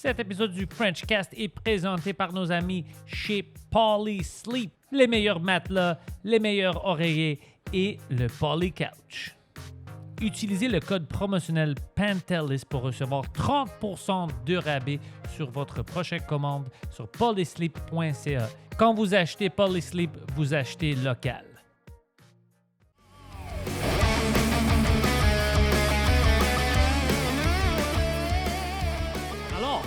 Cet épisode du Frenchcast est présenté par nos amis chez Polysleep. Les meilleurs matelas, les meilleurs oreillers et le Poly Couch. Utilisez le code promotionnel PANTELIS pour recevoir 30% de rabais sur votre prochaine commande sur polysleep.ca. Quand vous achetez Polysleep, vous achetez local. Alors,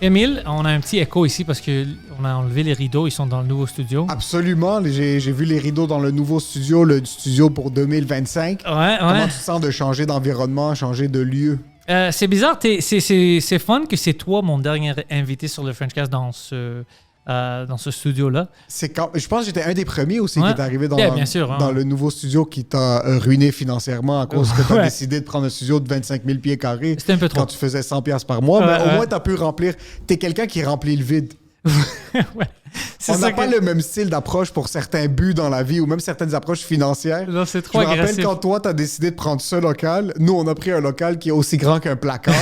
Émile, on a un petit écho ici parce qu'on a enlevé les rideaux, ils sont dans le nouveau studio. Absolument, j'ai vu les rideaux dans le nouveau studio, le studio pour 2025. Ouais. Comment tu te sens de changer d'environnement, changer de lieu? C'est bizarre, c'est fun que c'est toi mon dernier invité sur le Frenchcast dans ce studio-là. Je pense que j'étais un des premiers aussi qui est arrivé dans le nouveau studio qui t'a ruiné financièrement à cause que tu as décidé de prendre un studio de 25 000 pieds carrés. C'était un peu trop. Quand tu faisais 100 $ par mois, mais au moins tu as pu remplir. Tu es quelqu'un qui remplit le vide. On n'a pas le même style d'approche pour certains buts dans la vie ou même certaines approches financières. Non, c'est trop agressif. Je me agressif. rappelle quand toi, tu as décidé de prendre ce local. Nous, on a pris un local qui est aussi grand qu'un placard.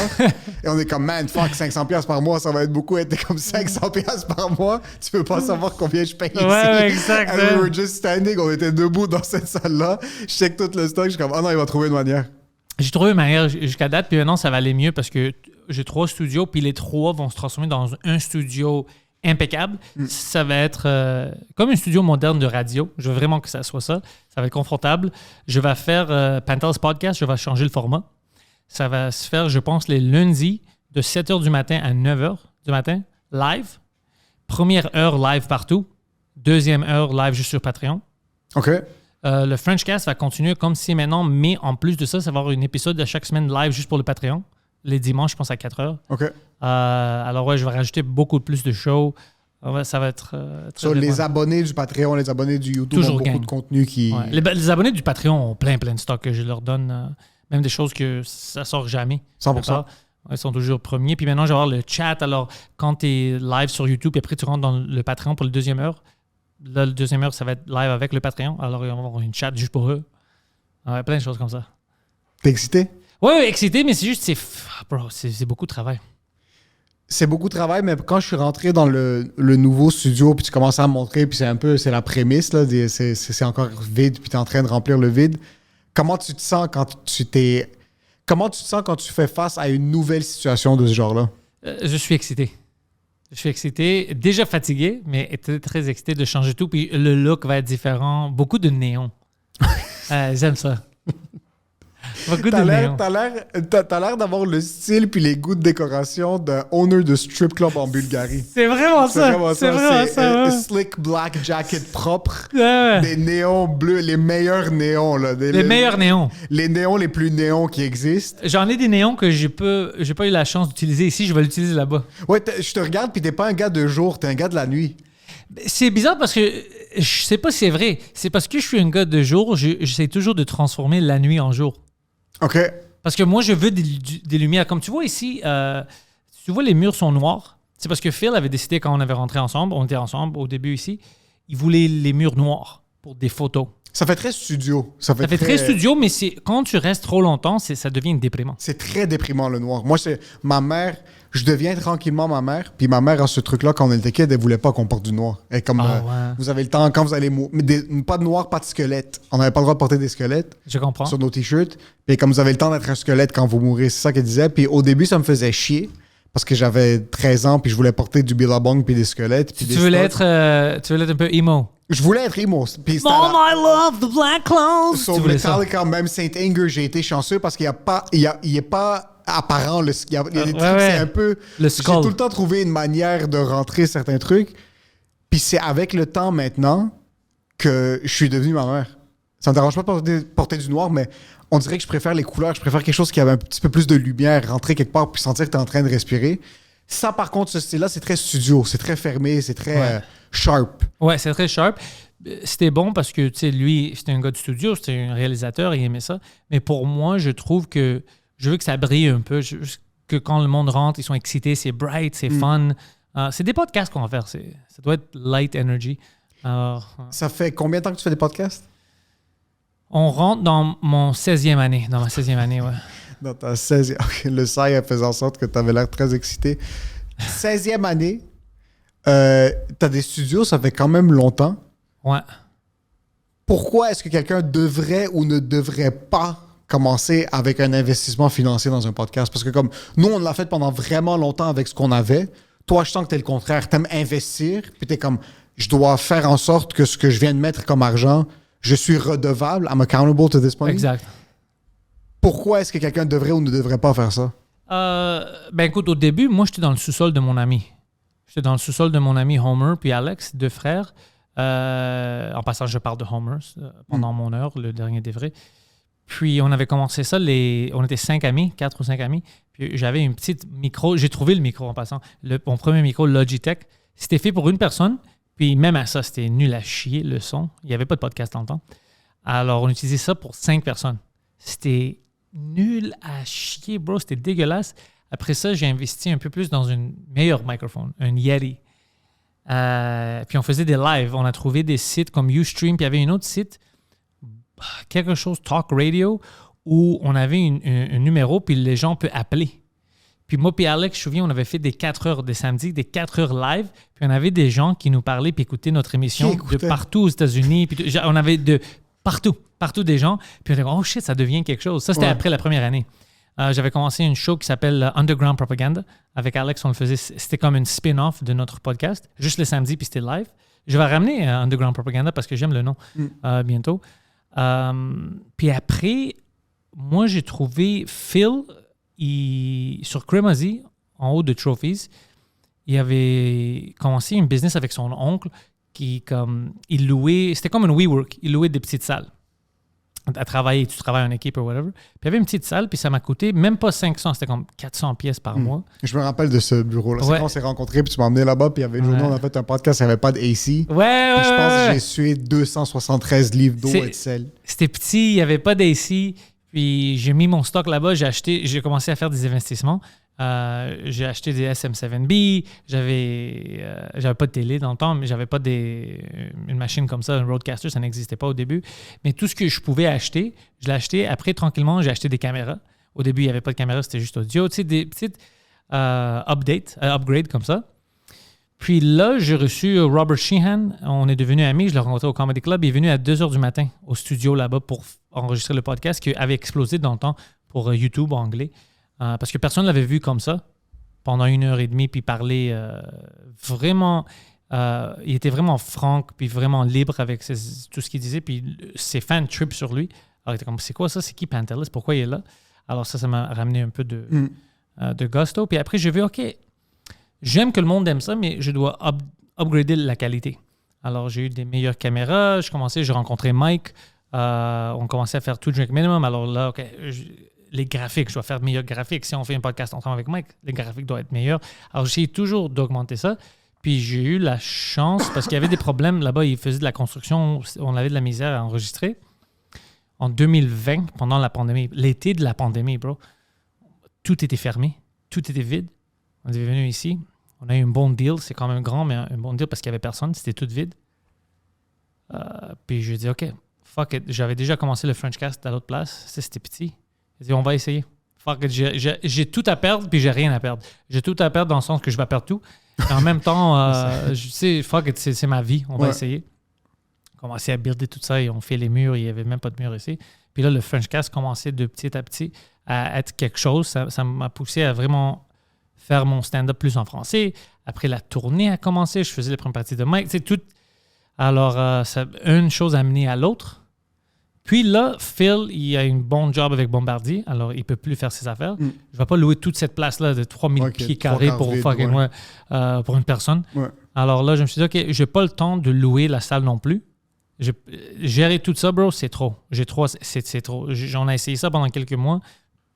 Et on est comme, man, fuck, 500 $ par mois, ça va être beaucoup. Et t'es comme 500 $ par mois. Tu peux pas savoir combien je paye ici. Ouais, exact. And we were just standing. On était debout dans cette salle-là. Je check tout le stock. Je suis comme, non, il va trouver une manière. J'ai trouvé une manière jusqu'à date. Puis maintenant, ça va aller mieux parce que j'ai 3 studios. Puis les 3 vont se transformer dans un studio impeccable. Ça va être comme un studio moderne de radio. Je veux vraiment que ça soit ça. Ça va être confortable. Je vais faire PANTELIS Podcast. Je vais changer le format. Ça va se faire, je pense, les lundis de 7h du matin à 9h du matin, live. Première heure live partout. Deuxième heure live juste sur Patreon. OK. Le Frenchcast va continuer comme si maintenant, mais en plus de ça, ça va avoir un épisode de chaque semaine live juste pour le Patreon. Les dimanches, je pense, à 4h. OK. Alors, ouais, je vais rajouter beaucoup plus de shows. Ça va être très les abonnés du Patreon, les abonnés du YouTube ont beaucoup de contenu qui... Ouais. Les abonnés du Patreon ont plein de stocks que je leur donne. Même des choses que ça sort jamais. 100%. Ils sont toujours premiers. Puis maintenant, je vais avoir le chat. Alors, quand tu es live sur YouTube, et après, tu rentres dans le Patreon pour la deuxième heure. Là, la deuxième heure, ça va être live avec le Patreon. Alors, ils vont avoir une chat juste pour eux. Ouais, plein de choses comme ça. T'es excité? Oui, excité, mais c'est juste, c'est beaucoup de travail. C'est beaucoup de travail, mais quand je suis rentré dans le nouveau studio, puis tu commences à me montrer, puis c'est la prémisse, là, c'est encore vide, puis tu es en train de remplir le vide. Comment tu te sens quand tu fais face à une nouvelle situation de ce genre-là? Je suis excité. Je suis excité, déjà fatigué, mais très, très excité de changer tout. Puis le look va être différent. Beaucoup de néon. J'aime ça. Beaucoup de néon. T'as l'air d'avoir le style puis les goûts de décoration d'un owner de strip club en Bulgarie. C'est vraiment ça. C'est vraiment ça. Slick black jacket propre. Ouais. Des néons bleus, les meilleurs néons. Là, les meilleurs néons. Les néons les plus néons qui existent. J'en ai des néons que j'ai pas eu la chance d'utiliser ici. Je vais l'utiliser là-bas. Ouais, je te regarde puis t'es pas un gars de jour, t'es un gars de la nuit. C'est bizarre parce que je sais pas si c'est vrai. C'est parce que je suis un gars de jour, j'essaie toujours de transformer la nuit en jour. OK. Parce que moi, je veux des lumières. Comme tu vois ici, tu vois les murs sont noirs. C'est parce que Phil avait décidé quand on avait rentré ensemble, on était ensemble au début ici, il voulait les murs noirs pour des photos. Ça fait très studio. Ça fait très studio, mais quand tu restes trop longtemps, ça devient déprimant. C'est très déprimant le noir. Moi, ma mère, je deviens tranquillement ma mère. Puis ma mère a ce truc-là quand on était kid, elle voulait pas qu'on porte du noir. Et comme vous avez le temps, quand vous allez pas de noir, pas de squelette. On n'avait pas le droit de porter des squelettes. Je comprends. Sur nos t-shirts. Puis comme vous avez le temps d'être un squelette quand vous mourrez, c'est ça qu'elle disait. Puis au début, ça me faisait chier. Parce que j'avais 13 ans, puis je voulais porter du billabong puis des squelettes. Puis tu voulais être un peu emo. Je voulais être emo. Mom, I love the black clothes. Sur Metallica, même Saint Anger, j'ai été chanceux parce qu'il est pas apparent. Il y a des trucs, c'est un peu... Le skull. J'ai tout le temps trouvé une manière de rentrer certains trucs. Puis c'est avec le temps maintenant que je suis devenu ma mère. Ça me dérange pas de porter du noir, mais on dirait que je préfère les couleurs. Je préfère quelque chose qui avait un petit peu plus de lumière, rentrer quelque part puis sentir que tu es en train de respirer. Ça, par contre, ce style-là, c'est très studio. C'est très fermé, c'est très sharp. Ouais, c'est très sharp. C'était bon parce que, tu sais, lui, c'était un gars de studio, c'était un réalisateur, il aimait ça. Mais pour moi, je trouve que je veux que ça brille un peu. Que quand le monde rentre, ils sont excités, c'est bright, c'est fun. C'est des podcasts qu'on va faire. Ça doit être light energy. Alors, ça fait combien de temps que tu fais des podcasts? On rentre dans mon 16e année. Dans ma 16e année, ouais. Dans ta 16e... Ok, le sail faisait en sorte que tu avais l'air très excité. 16e année, t'as des studios, ça fait quand même longtemps. Ouais. Pourquoi est-ce que quelqu'un devrait ou ne devrait pas commencer avec un investissement financier dans un podcast? Parce que comme nous, on l'a fait pendant vraiment longtemps avec ce qu'on avait. Toi, je sens que t'es le contraire. T'aimes investir, puis t'es comme, je dois faire en sorte que ce que je viens de mettre comme argent, je suis redevable. I'm accountable to this money. Exact. Pourquoi est-ce que quelqu'un devrait ou ne devrait pas faire ça? Ben écoute, au début, moi, j'étais dans le sous-sol de mon ami. J'étais dans le sous-sol de mon ami Homer puis Alex, deux frères. En passant, je parle de Homer pendant mon heure, le dernier des vrais. Puis, on avait commencé ça, on était 4 ou 5 amis. Puis, j'avais une petite micro. J'ai trouvé le micro en passant. Mon premier micro, Logitech. C'était fait pour une personne. Puis, même à ça, c'était nul à chier, le son. Il n'y avait pas de podcast en temps. Alors, on utilisait ça pour 5 personnes. C'était nul à chier, bro. C'était dégueulasse. Après ça, j'ai investi un peu plus dans un meilleur microphone, un Yeti. Puis on faisait des lives. On a trouvé des sites comme Ustream. Puis il y avait un autre site, quelque chose, Talk Radio, où on avait un numéro, puis les gens peuvent appeler. Puis moi puis Alex, je me souviens, on avait fait des 4 heures de samedi, des 4 heures live. Puis on avait des gens qui nous parlaient puis écoutaient notre émission de partout aux États-Unis. Puis on avait de partout des gens. Puis on était comme, oh shit, ça devient quelque chose. Ça, c'était après la première année. J'avais commencé une show qui s'appelle Underground Propaganda. Avec Alex, on le faisait. C'était comme une spin-off de notre podcast. Juste le samedi, puis c'était live. Je vais ramener Underground Propaganda parce que j'aime le nom bientôt. Puis après, moi, j'ai trouvé Phil sur Cremazy, en haut de Trophies. Il avait commencé une business avec son oncle qui, comme, il louait... C'était comme un WeWork. Il louait des petites salles. À travailler, tu travailles en équipe ou whatever. Puis il y avait une petite salle, puis ça m'a coûté même pas 500, c'était comme 400 pièces par mois. Je me rappelle de ce bureau-là. C'est quand on s'est rencontrés, puis tu m'as emmené là-bas, puis il y avait une journée, on a fait un podcast, il n'y avait pas d'AC. Ouais. Je pense que j'ai sué 273 livres d'eau et de sel. C'était petit, il n'y avait pas d'AC, puis j'ai mis mon stock là-bas, j'ai commencé à faire des investissements. J'ai acheté des SM7B, j'avais pas de télé dans le temps, mais j'avais pas une machine comme ça, un Rodecaster, ça n'existait pas au début. Mais tout ce que je pouvais acheter, je l'ai acheté. Après, tranquillement, j'ai acheté des caméras. Au début, il n'y avait pas de caméra, c'était juste audio. Tu sais, des petites upgrades comme ça. Puis là, j'ai reçu Robert Sheehan. On est devenus amis. Je l'ai rencontré au Comedy Club. Il est venu à 2 h du matin au studio là-bas pour enregistrer le podcast qui avait explosé dans le temps pour YouTube en anglais. Parce que personne ne l'avait vu comme ça pendant 1h30, puis parler vraiment... il était vraiment franc, puis vraiment libre avec tout ce qu'il disait, puis ses fans trip sur lui. Alors, il était comme, c'est quoi ça? C'est qui Pantelis? Pourquoi il est là? Alors ça m'a ramené un peu de gusto. Puis après, j'ai vu, OK, j'aime que le monde aime ça, mais je dois upgrader la qualité. Alors, j'ai eu des meilleures caméras. J'ai rencontré Mike. On commençait à faire Two Drink Minimum. Alors là, OK... les graphiques, je dois faire de meilleurs graphiques. Si on fait un podcast ensemble avec Mike, les graphiques doivent être meilleurs. Alors, j'essaie toujours d'augmenter ça. Puis, j'ai eu la chance, parce qu'il y avait des problèmes là-bas, ils faisaient de la construction, on avait de la misère à enregistrer. En 2020, pendant la pandémie, l'été de la pandémie, bro, tout était fermé, tout était vide. On est venu ici, on a eu un bon deal, c'est quand même grand, mais un bon deal parce qu'il n'y avait personne, c'était tout vide. Puis, je dis, OK, fuck it. J'avais déjà commencé le Frenchcast à l'autre place, c'était petit. J'ai dit, on va essayer. J'ai tout à perdre, puis j'ai rien à perdre. J'ai tout à perdre dans le sens que je vais perdre tout. Et en même temps, je sais, fuck it, c'est ma vie. On va essayer. On a commencé à builder tout ça et on fait les murs. Il n'y avait même pas de murs ici. Puis là, le Frenchcast commençait de petit à petit à être quelque chose. Ça m'a poussé à vraiment faire mon stand-up plus en français. Après, la tournée a commencé. Je faisais les premières parties de Mike. C'est tout. Alors, une chose a mené à l'autre. Puis là, Phil, il a une bonne job avec Bombardier, alors il ne peut plus faire ses affaires. Je ne vais pas louer toute cette place-là de 3000 pieds carrés pour une personne. Ouais. Alors là, je me suis dit, OK, je n'ai pas le temps de louer la salle non plus. Gérer tout ça, bro, c'est trop. C'est trop. J'en ai essayé ça pendant quelques mois.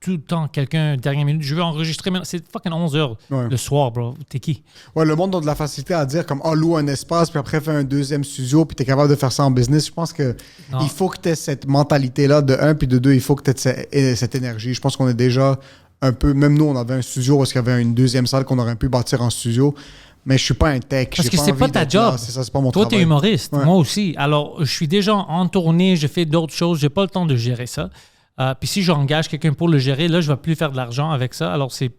Tout le temps, quelqu'un, dernière minute, je veux enregistrer. C'est fucking 11 heures le soir, bro. T'es qui? Ouais, le monde a de la facilité à dire comme, loue un espace, puis après, fais un deuxième studio, puis t'es capable de faire ça en business. Je pense que il faut que t'aies cette mentalité-là, de un, puis de deux, il faut que t'aies cette énergie. Je pense qu'on est déjà un peu, même nous, on avait un studio parce qu'il y avait une deuxième salle qu'on aurait pu bâtir en studio. Mais je suis pas un tech. Parce que c'est pas ta job. C'est ça, c'est pas mon travail. Toi, t'es humoriste. Ouais. Moi aussi. Alors, je suis déjà en tournée, je fais d'autres choses. J'ai pas le temps de gérer ça. Puis si j'engage quelqu'un pour le gérer, là, je ne vais plus faire de l'argent avec ça. Alors, c'est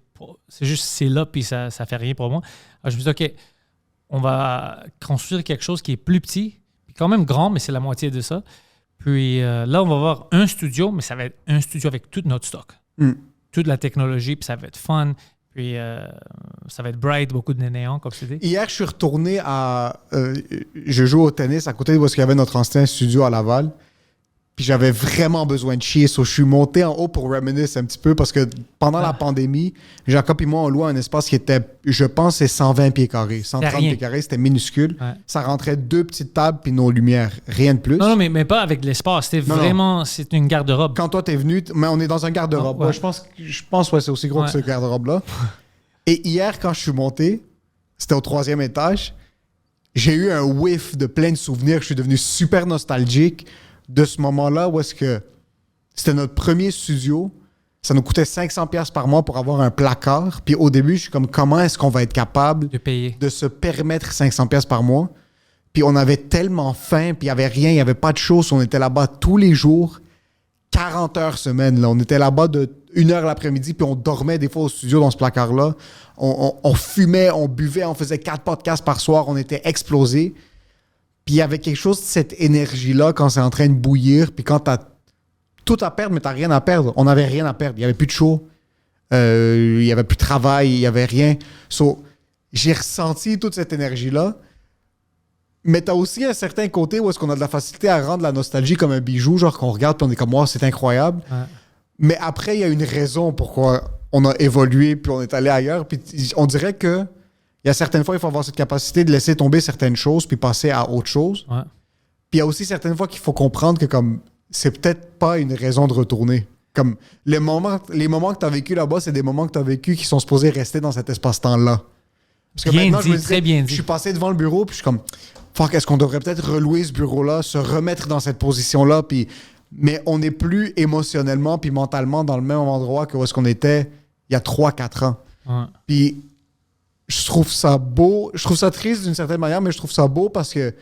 juste, c'est là, puis ça ne fait rien pour moi. Alors, je me dis, OK, on va construire quelque chose qui est plus petit, puis quand même grand, mais c'est la moitié de ça. Puis là, on va avoir un studio, mais ça va être un studio avec tout notre stock. Toute la technologie, puis ça va être fun. Puis ça va être bright, beaucoup de néons, comme tu dis. Hier, je suis retourné à... je joue au tennis à côté de où il y avait notre ancien studio à Laval. Puis j'avais vraiment besoin de chier. So, je suis monté en haut pour reminisce un petit peu parce que pendant la pandémie, Jacob et moi, on louait un espace qui était, je pense, c'est 120 pieds carrés. 130 pieds carrés, c'était minuscule. Ouais. Ça rentrait 2 petites tables puis nos lumières. Rien de plus. Non, mais pas avec l'espace. C'était vraiment... C'est une garde-robe. Quand toi, t'es venu... Mais on est dans un garde-robe. Ouais. Je pense ouais, c'est aussi gros que ce garde-robe-là. Et hier, quand je suis monté, c'était au 3e étage, j'ai eu un whiff de plein de souvenirs. Je suis devenu super nostalgique de ce moment-là où est-ce que c'était notre premier studio. Ça nous coûtait 500$ par mois pour avoir un placard. Puis au début, je suis comme, comment est-ce qu'on va être capable de payer, de se permettre 500$ par mois? Puis on avait tellement faim, puis il n'y avait rien, il n'y avait pas de choses. On était là-bas tous les jours, 40 heures semaine. Là. On était là-bas de 1h l'après-midi, puis on dormait des fois au studio dans ce placard-là. On fumait, on buvait, on faisait 4 podcasts par soir. On était explosés. Puis il y avait quelque chose de cette énergie-là quand c'est en train de bouillir, puis quand t'as tout à perdre, mais t'as rien à perdre. On n'avait rien à perdre. Il n'y avait plus de show. Il n'y avait plus de travail. Il n'y avait rien. So, j'ai ressenti toute cette énergie-là. Mais t'as aussi un certain côté où est-ce qu'on a de la facilité à rendre la nostalgie comme un bijou, genre qu'on regarde puis on est comme, wow, c'est incroyable. Ouais. Mais après, il y a une raison pourquoi on a évolué puis on est allé ailleurs. Puis on dirait que il y a certaines fois, il faut avoir cette capacité de laisser tomber certaines choses puis passer à autre chose. Ouais. Puis il y a aussi certaines fois qu'il faut comprendre que comme c'est peut-être pas une raison de retourner. Comme les moments que tu as vécu là-bas, c'est des moments que tu as vécu qui sont supposés rester dans cet espace-temps-là. Parce que bien maintenant, dit, je me disais, très bien dit. Je suis passé devant le bureau puis je suis comme fuck, est-ce qu'on devrait peut-être relouer ce bureau-là, se remettre dans cette position-là, puis mais on n'est plus émotionnellement puis mentalement dans le même endroit que où est-ce qu'on était il y a 3-4 ans. Ouais. Puis je trouve ça beau. Je trouve ça triste d'une certaine manière, mais je trouve ça beau parce que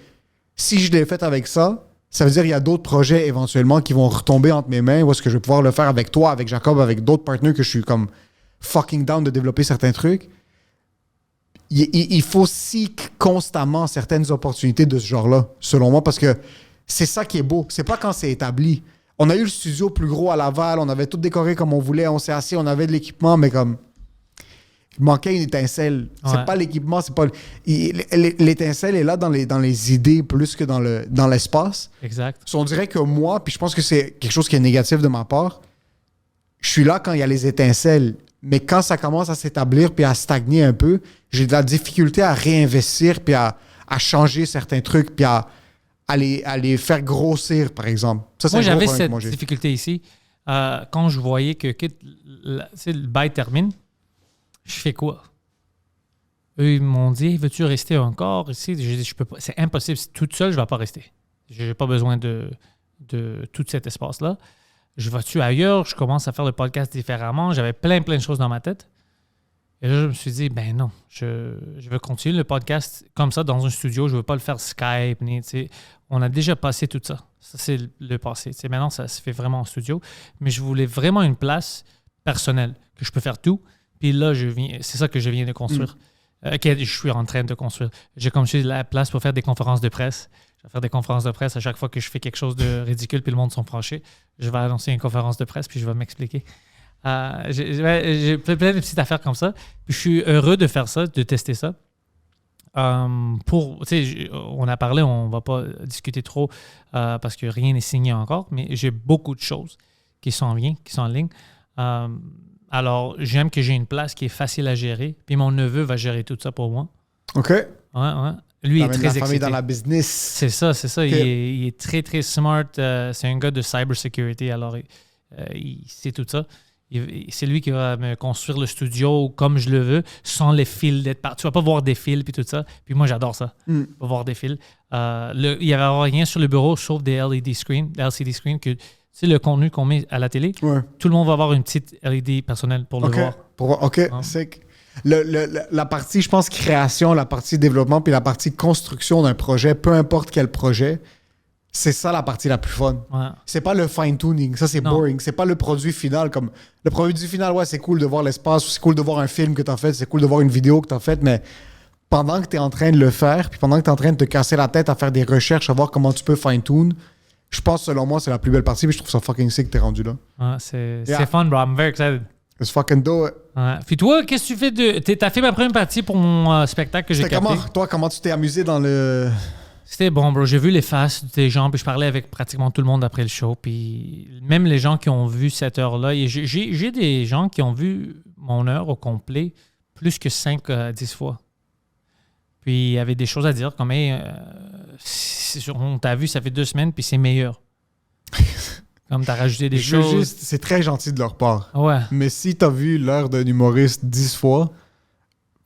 si je l'ai fait avec ça, ça veut dire qu'il y a d'autres projets éventuellement qui vont retomber entre mes mains ou est-ce que je vais pouvoir le faire avec toi, avec Jacob, avec d'autres partenaires que je suis comme fucking down de développer certains trucs. Il faut seek constamment certaines opportunités de ce genre-là, selon moi, parce que c'est ça qui est beau. C'est pas quand c'est établi. On a eu le studio plus gros à Laval, on avait tout décoré comme on voulait, on s'est assis, on avait de l'équipement, mais comme il manquait une étincelle. Ouais. C'est pas l'équipement, c'est pas... L'étincelle est là dans les idées plus que dans l'espace. Exact. On dirait que moi, puis je pense que c'est quelque chose qui est négatif de ma part, je suis là quand il y a les étincelles. Mais quand ça commence à s'établir puis à stagner un peu, j'ai de la difficulté à réinvestir puis à changer certains trucs puis à les faire grossir, par exemple. Ça, moi, j'avais cette difficulté ici. Quand je voyais que le bail termine, je fais quoi? Eux, ils m'ont dit, veux-tu rester encore ici? J'ai dit, je peux pas. C'est impossible. Toute seule, je ne vais pas rester. Je n'ai pas besoin de tout cet espace-là. Je vais-tu ailleurs? Je commence à faire le podcast différemment. J'avais plein de choses dans ma tête. Et là, je me suis dit, ben non, je veux continuer le podcast comme ça dans un studio. Je ne veux pas le faire Skype. On a déjà passé tout ça. Ça, c'est le passé. Maintenant, ça se fait vraiment en studio. Mais je voulais vraiment une place personnelle, que je peux faire tout. Puis là, c'est ça que je viens de construire. Que je suis en train de construire. J'ai comme la place pour faire des conférences de presse. Je vais faire des conférences de presse à chaque fois que je fais quelque chose de ridicule puis le monde sont fâchés. Je vais annoncer une conférence de presse puis je vais m'expliquer. J'ai plein de petites affaires comme ça. Puis je suis heureux de faire ça, de tester ça. On a parlé, on ne va pas discuter trop parce que rien n'est signé encore, mais j'ai beaucoup de choses qui sont en ligne. Alors, j'aime que j'ai une place qui est facile à gérer. Puis mon neveu va gérer tout ça pour moi. OK. Ouais. Lui, il est très excité. Dans la business. C'est ça. Okay. Il est très, très smart. C'est un gars de cybersecurity. Alors, il sait tout ça. C'est lui qui va me construire le studio comme je le veux, sans les fils d'être partout. Tu vas pas voir des fils puis tout ça. Puis moi, j'adore ça. Pas voir des fils. Il n'y avait rien sur le bureau sauf des LCD screens que... C'est le contenu qu'on met à la télé. Ouais. Tout le monde va avoir une petite LED personnelle pour le voir. OK, c'est la partie, je pense, création, la partie développement puis la partie construction d'un projet, peu importe quel projet, C'est ça la partie la plus fun. Ouais. C'est pas le fine-tuning. Ça, c'est Non. boring. C'est pas le produit final. Comme le produit final, ouais, c'est cool de voir l'espace, c'est cool de voir un film que t'as fait, c'est cool de voir une vidéo que t'as faite, mais pendant que t'es en train de le faire, puis pendant que t'es en train de te casser la tête à faire des recherches, à voir comment tu peux fine-tune, je pense, selon moi, c'est la plus belle partie, puis je trouve ça fucking sick que t'es rendu là. Ouais, c'est Yeah. fun, bro. I'm very excited. Let's fucking do it. Ouais. Puis toi, qu'est-ce que tu fais de... T'as fait ma première partie pour mon spectacle que j'ai C'était capté. comment, toi, comment tu t'es amusé dans le... C'était bon, bro. J'ai vu les faces des gens, puis je parlais avec pratiquement tout le monde après le show. Puis même les gens qui ont vu cette heure-là, et j'ai des gens qui ont vu mon heure au complet plus que 5 à 10 fois. Puis il y avait des choses à dire, comme hey, on t'a vu, ça fait 2 semaines, puis c'est meilleur. Comme t'as rajouté des Je veux choses. juste, c'est très gentil de leur part. Ouais. Mais si t'as vu l'heure d'un humoriste 10 fois,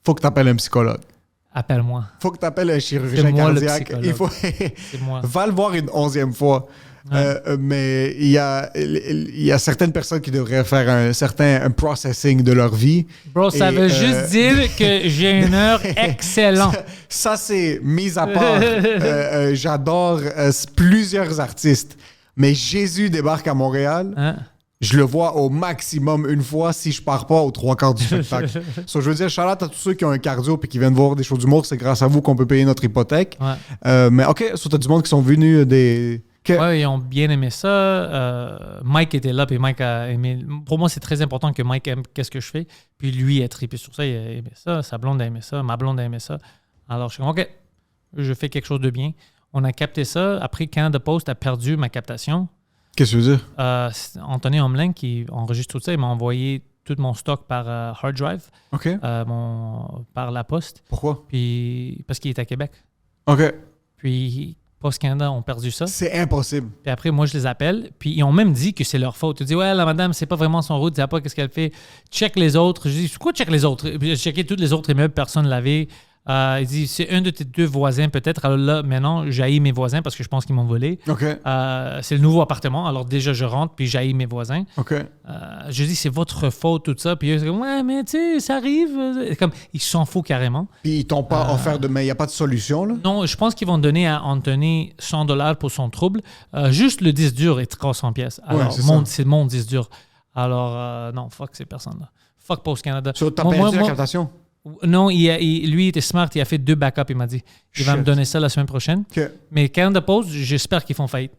faut que t'appelles un psychologue. Appelle-moi. Faut que t'appelles un chirurgien C'est moi, le cardiaque. psychologue. Il faut... C'est moi. Va le voir une 11e fois. Ouais. Mais il y a certaines personnes qui devraient faire un processing de leur vie. Bro, ça Et, veut juste dire que j'ai une heure excellente. Ça, c'est mis à part. J'adore plusieurs artistes. Mais Jésus débarque à Montréal. Hein? Je le vois au maximum une fois si je pars pas aux 3/4 du spectacle. So, je veux dire, shout-out à tous ceux qui ont un cardio et qui viennent voir des shows d'humour. C'est grâce à vous qu'on peut payer notre hypothèque. Ouais. Mais OK, so, t'as du monde qui sont venus des... Que- Ouais, ils ont bien aimé ça. Mike était là, puis Mike a aimé. Pour moi, c'est très important que Mike aime qu'est-ce que je fais. Puis lui, il a trippé sur ça, il a aimé ça. Sa blonde a aimé ça, ma blonde a aimé ça. Alors, je suis comme, OK, je fais quelque chose de bien. On a capté ça. Après, Canada Post a perdu ma captation. Qu'est-ce que tu veux dire? Anthony Homelin, qui enregistre tout ça, il m'a envoyé tout mon stock par hard drive, OK. par la poste. Pourquoi? Puis, parce qu'il est à Québec. OK. Puis, Post Canada ont perdu ça. C'est impossible. Puis après, moi, je les appelle. Puis ils ont même dit que c'est leur faute. Ils disent, ouais, la madame, c'est pas vraiment son route. Tu sais pas qu'est-ce qu'elle fait. Check les autres. Je dis, c'est quoi check les autres? Puis j'ai checké tous les autres immeubles, personne ne l'avait. Il dit, c'est un de tes 2 voisins peut-être. Alors là, maintenant, j'haïs mes voisins parce que je pense qu'ils m'ont volé. OK. C'est le nouveau appartement. Alors déjà, je rentre, puis j'haïs mes voisins. OK. Je dis, c'est votre faute, tout ça. Puis eux, c'est comme, ouais, mais tu sais, ça arrive. Comme, ils s'en foutent carrément. Puis ils t'ont pas offert de... Mais il n'y a pas de solution, là? Non, je pense qu'ils vont donner à Anthony $100 pour son trouble. Juste le disque dur est 300 pièces. Alors, c'est c'est mon disque dur. Alors, non, fuck ces personnes-là. Fuck Post Canada. So, t'as perdu la captation? Non, lui, il était smart. Il a fait 2 backups, il m'a dit. Il va Shit. me donner ça la semaine prochaine. OK. Mais Canada Post, j'espère qu'ils font faillite.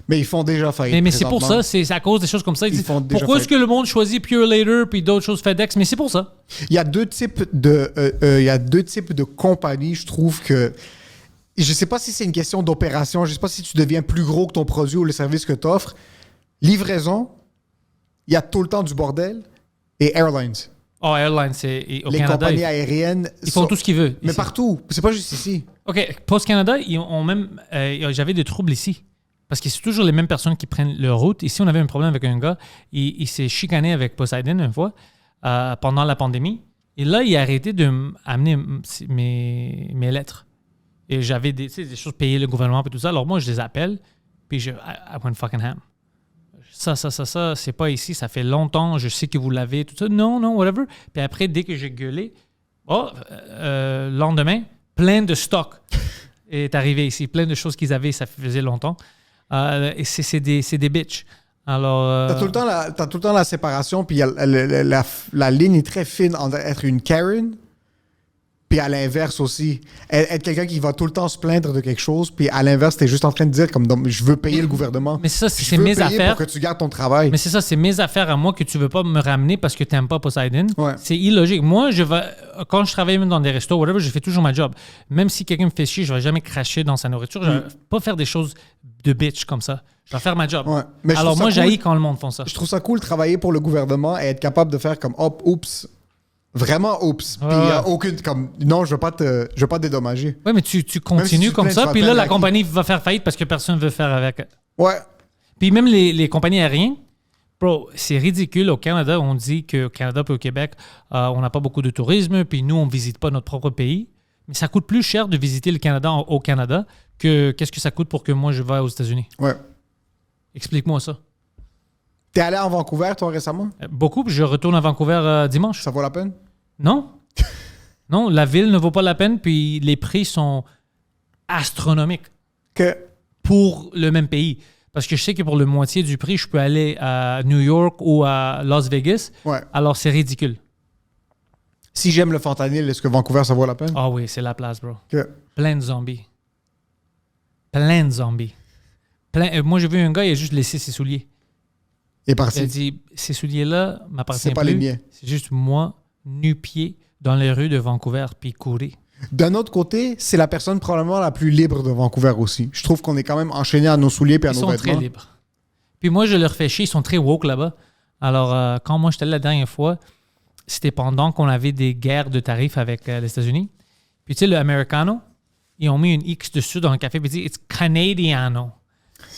Mais ils font déjà faillite. Mais c'est pour présentement. ça, c'est à cause des choses comme ça. Ils disent, font déjà pourquoi est-ce faillite. que le monde choisit Pure Later puis d'autres choses FedEx? Mais c'est pour ça. Il y a 2 types de compagnies, je trouve que... Je sais pas si c'est une question d'opération, je sais pas si tu deviens plus gros que ton produit ou le service que tu offres. Livraison, il y a tout le temps du bordel. Et Airlines. Oh, Airlines, c'est au Les Canada. compagnies aériennes... Ils font tout ce qu'ils veulent. Mais ici. partout. C'est pas juste ici. OK, Post Canada, ils ont même. J'avais des troubles ici. Parce que c'est toujours les mêmes personnes qui prennent leur route. Ici, on avait un problème avec un gars. Il s'est chicané avec Poseidon une fois pendant la pandémie. Et là, il a arrêté de m'amener mes lettres. Et j'avais des choses payées le gouvernement et tout ça. Alors moi, je les appelle. Puis I went fucking ham. Ça, c'est pas ici. Ça fait longtemps. Je sais que vous l'avez. Tout ça. Non, whatever. Puis après, dès que j'ai gueulé, lendemain, plein de stock est arrivé ici. Plein de choses qu'ils avaient, ça faisait longtemps. Et c'est des bitches. Alors. T'as tout le temps la séparation, puis il y a la ligne est très fine entre être une Karen, puis à l'inverse aussi. Être quelqu'un qui va tout le temps se plaindre de quelque chose, puis à l'inverse, t'es juste en train de dire comme je veux payer le gouvernement. Mais ça, Je c'est veux mes payer affaires. pour que tu gardes ton travail. Mais c'est ça, c'est mes affaires à moi que tu veux pas me ramener parce que t'aimes pas Poseidon. Ouais. C'est illogique. Moi, quand je travaille même dans des restos, whatever, je fais toujours ma job. Même si quelqu'un me fait chier, je vais jamais cracher dans sa nourriture. Je vais pas faire des choses de bitch comme ça. Je vais faire ma job. Ouais. Mais je Alors trouve ça moi, cool. j'haïs quand le monde font ça. Je trouve ça cool de travailler pour le gouvernement et être capable de faire comme hop, oups. Vraiment, oups. Puis il y a aucune. Comme, non, je veux pas te dédommager. Oui, mais tu Même continues si tu comme plains, ça, tu vas puis là, plaindre la à qui? compagnie va faire faillite parce que personne ne veut faire avec. Ouais. Puis même les compagnies aériennes, bro, c'est ridicule. Au Canada, on dit qu'au Canada et au Québec, on n'a pas beaucoup de tourisme, puis nous, on ne visite pas notre propre pays. Mais ça coûte plus cher de visiter le Canada au Canada que qu'est-ce que ça coûte pour que moi, je vais aux États-Unis. Ouais. Explique-moi ça. T'es allé en Vancouver, toi, récemment? Beaucoup, puis je retourne à Vancouver dimanche. Ça vaut la peine? Non. Non, la ville ne vaut pas la peine, puis les prix sont astronomiques. Que pour le même pays. Parce que je sais que pour le moitié du prix, je peux aller à New York ou à Las Vegas. Ouais. Alors, c'est ridicule. Si j'aime le fentanyl, est-ce que Vancouver, ça vaut la peine? Ah oui, c'est la place, bro. Que... Plein de zombies. Plein de zombies. Moi, j'ai vu un gars, il a juste laissé ses souliers. Il est Il a parti. dit, ces souliers-là m'appartiennent C'est pas plus. les miens. C'est juste moi, nu-pied, dans les rues de Vancouver, puis courir. D'un autre côté, c'est la personne probablement la plus libre de Vancouver aussi. Je trouve qu'on est quand même enchaîné à nos souliers et à Ils nos sont vêtements. très libres. Puis moi, je leur fais chier. Ils sont très woke là-bas. Alors, quand moi, j'étais là la dernière fois, c'était pendant qu'on avait des guerres de tarifs avec les États-Unis. Puis tu sais, le Americano, ils ont mis une X dessus dans le café, puis ils disent « It's Canadiano ».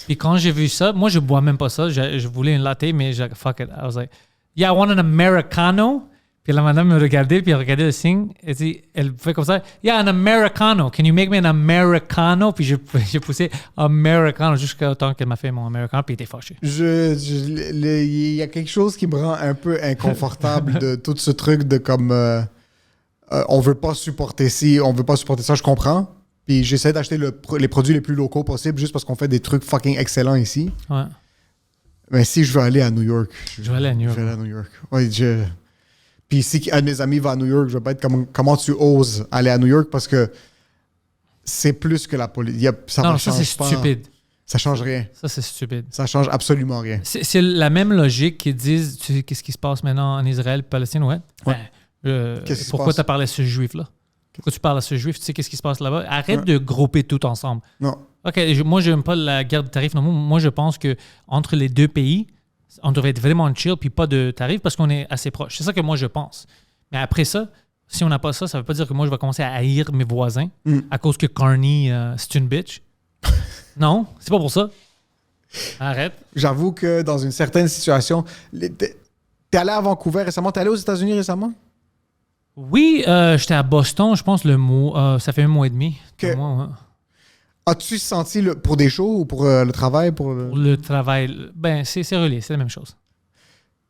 Puis quand j'ai vu ça, moi, je bois même pas ça. Je voulais une latte, mais j'ai fuck it. I was like, yeah, I want an Americano. Puis la madame me regardait, puis elle regardait le signe. Elle fait comme ça, yeah, an Americano. Can you make me an Americano? Puis j'ai poussé Americano jusqu'à temps qu'elle m'a fait mon Americano, puis elle était fâchée. Il y a quelque chose qui me rend un peu inconfortable de tout ce truc de comme on veut pas supporter ci, on veut pas supporter ça, je comprends. Puis j'essaie d'acheter les produits les plus locaux possibles juste parce qu'on fait des trucs fucking excellents ici. Ouais. Mais si je veux aller à New York, Je vais aller à New York. Je vais aller à New York. Ouais, Puis si un de mes amis va à New York, je vais pas être comme comment tu oses aller à New York parce que c'est plus que la politique. Non, ça c'est stupide. Ça change rien. Ça c'est stupide. Ça change absolument rien. C'est la même logique qu'ils disent, tu sais, qu'est-ce qui se passe maintenant en Israël, Palestine, ouais. Qu'est-ce qui se pourquoi passe? tu as parlé à ce juif-là? Pourquoi tu parles à ce juif? Tu sais qu'est-ce qui se passe là-bas? Arrête de grouper tout ensemble. Non. OK, moi, je n'aime pas la guerre de tarifs. Non, moi, je pense que entre les deux pays, on devrait être vraiment chill puis pas de tarifs parce qu'on est assez proches. C'est ça que moi, je pense. Mais après ça, si on n'a pas ça, ça ne veut pas dire que moi, je vais commencer à haïr mes voisins à cause que Carney, c'est une bitch. Non, c'est pas pour ça. Arrête. J'avoue que dans une certaine situation, t'es allé à Vancouver récemment, t'es allé aux États-Unis récemment? Oui, j'étais à Boston, je pense, ça fait 1 mois et demi. Que- Un mois, ouais. As-tu senti pour des shows ou pour le travail? Pour le travail, ben, c'est relié, c'est la même chose.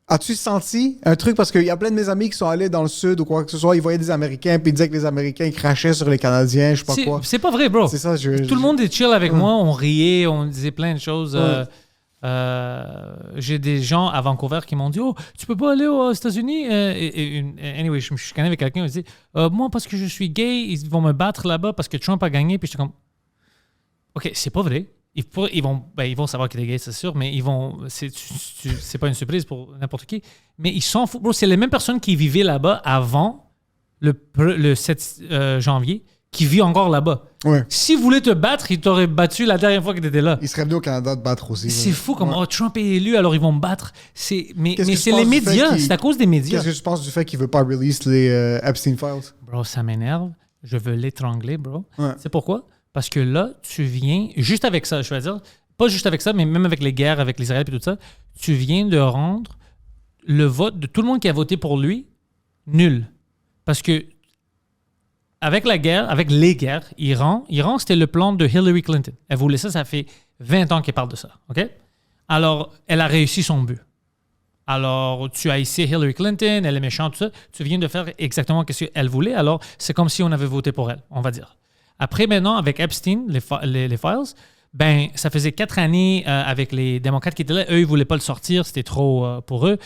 As-tu senti un truc? Parce qu'il y a plein de mes amis qui sont allés dans le sud ou quoi que ce soit, ils voyaient des Américains puis ils disaient que les Américains ils crachaient sur les Canadiens, je sais pas quoi. C'est pas vrai, bro. C'est ça, Tout le monde est chill avec moi, on riait, on disait plein de choses. J'ai des gens à Vancouver qui m'ont dit « Oh, tu peux pas aller aux États-Unis? » Anyway, je me suis canné avec quelqu'un, il dit « Moi, parce que je suis gay, ils vont me battre là-bas parce que Trump a gagné. » Puis j'étais comme « OK, c'est pas vrai. Ils vont savoir qu'il est gay, c'est sûr, mais c'est pas une surprise pour n'importe qui. Mais ils s'en foutent. Bro, c'est les mêmes personnes qui vivaient là-bas avant le 7 janvier qui vivent encore là-bas. Ouais. S'ils voulaient te battre, ils t'auraient battu la dernière fois que tu étais là. Ils seraient venus au Canada te battre aussi. C'est ouais. fou comme Ouais. Trump est élu, alors ils vont me battre. Mais Qu'est-ce que c'est tu les penses du fait médias, qu'il- c'est à cause des médias. Qu'est-ce que tu penses du fait qu'il veut pas release les Epstein Files? Bro, ça m'énerve. Je veux l'étrangler, bro. Ouais. C'est pourquoi? Parce que là, tu viens, juste avec ça, je vais dire, pas juste avec ça, mais même avec les guerres, avec l'Israël et tout ça, tu viens de rendre le vote de tout le monde qui a voté pour lui nul. Parce que avec la guerre, avec les guerres, Iran, c'était le plan de Hillary Clinton. Elle voulait ça, ça fait 20 ans qu'elle parle de ça. OK? Alors, elle a réussi son but. Alors, tu as ici Hillary Clinton, elle est méchante, tout ça. Tu viens de faire exactement ce qu'elle voulait. Alors, c'est comme si on avait voté pour elle, on va dire. Après, maintenant, avec Epstein, les files, ben, ça faisait 4 années avec les démocrates qui étaient là. Eux, ils ne voulaient pas le sortir. C'était trop pour eux.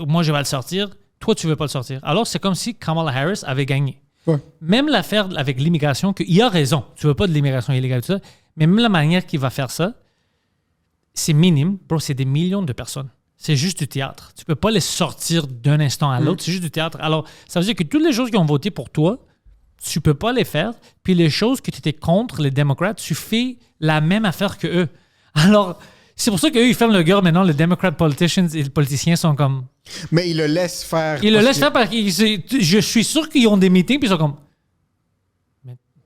Moi, je vais le sortir. Toi, tu ne veux pas le sortir. Alors, c'est comme si Kamala Harris avait gagné. Ouais. Même l'affaire avec l'immigration, qu'il a raison. Tu ne veux pas de l'immigration illégale, tout ça. Mais même la manière qu'il va faire ça, c'est minime. Bro, c'est des millions de personnes. C'est juste du théâtre. Tu ne peux pas les sortir d'un instant à l'autre. C'est juste du théâtre. Alors, ça veut dire que toutes les choses qui ont voté pour toi, tu peux pas les faire. Puis les choses que tu étais contre, les démocrates, tu fais la même affaire que eux. Alors, c'est pour ça qu'eux, ils ferment le cœur maintenant. Les Democrat politicians et les politiciens sont comme... Mais ils le laissent faire. Ils le laissent faire parce que je suis sûr qu'ils ont des meetings puis ils sont comme...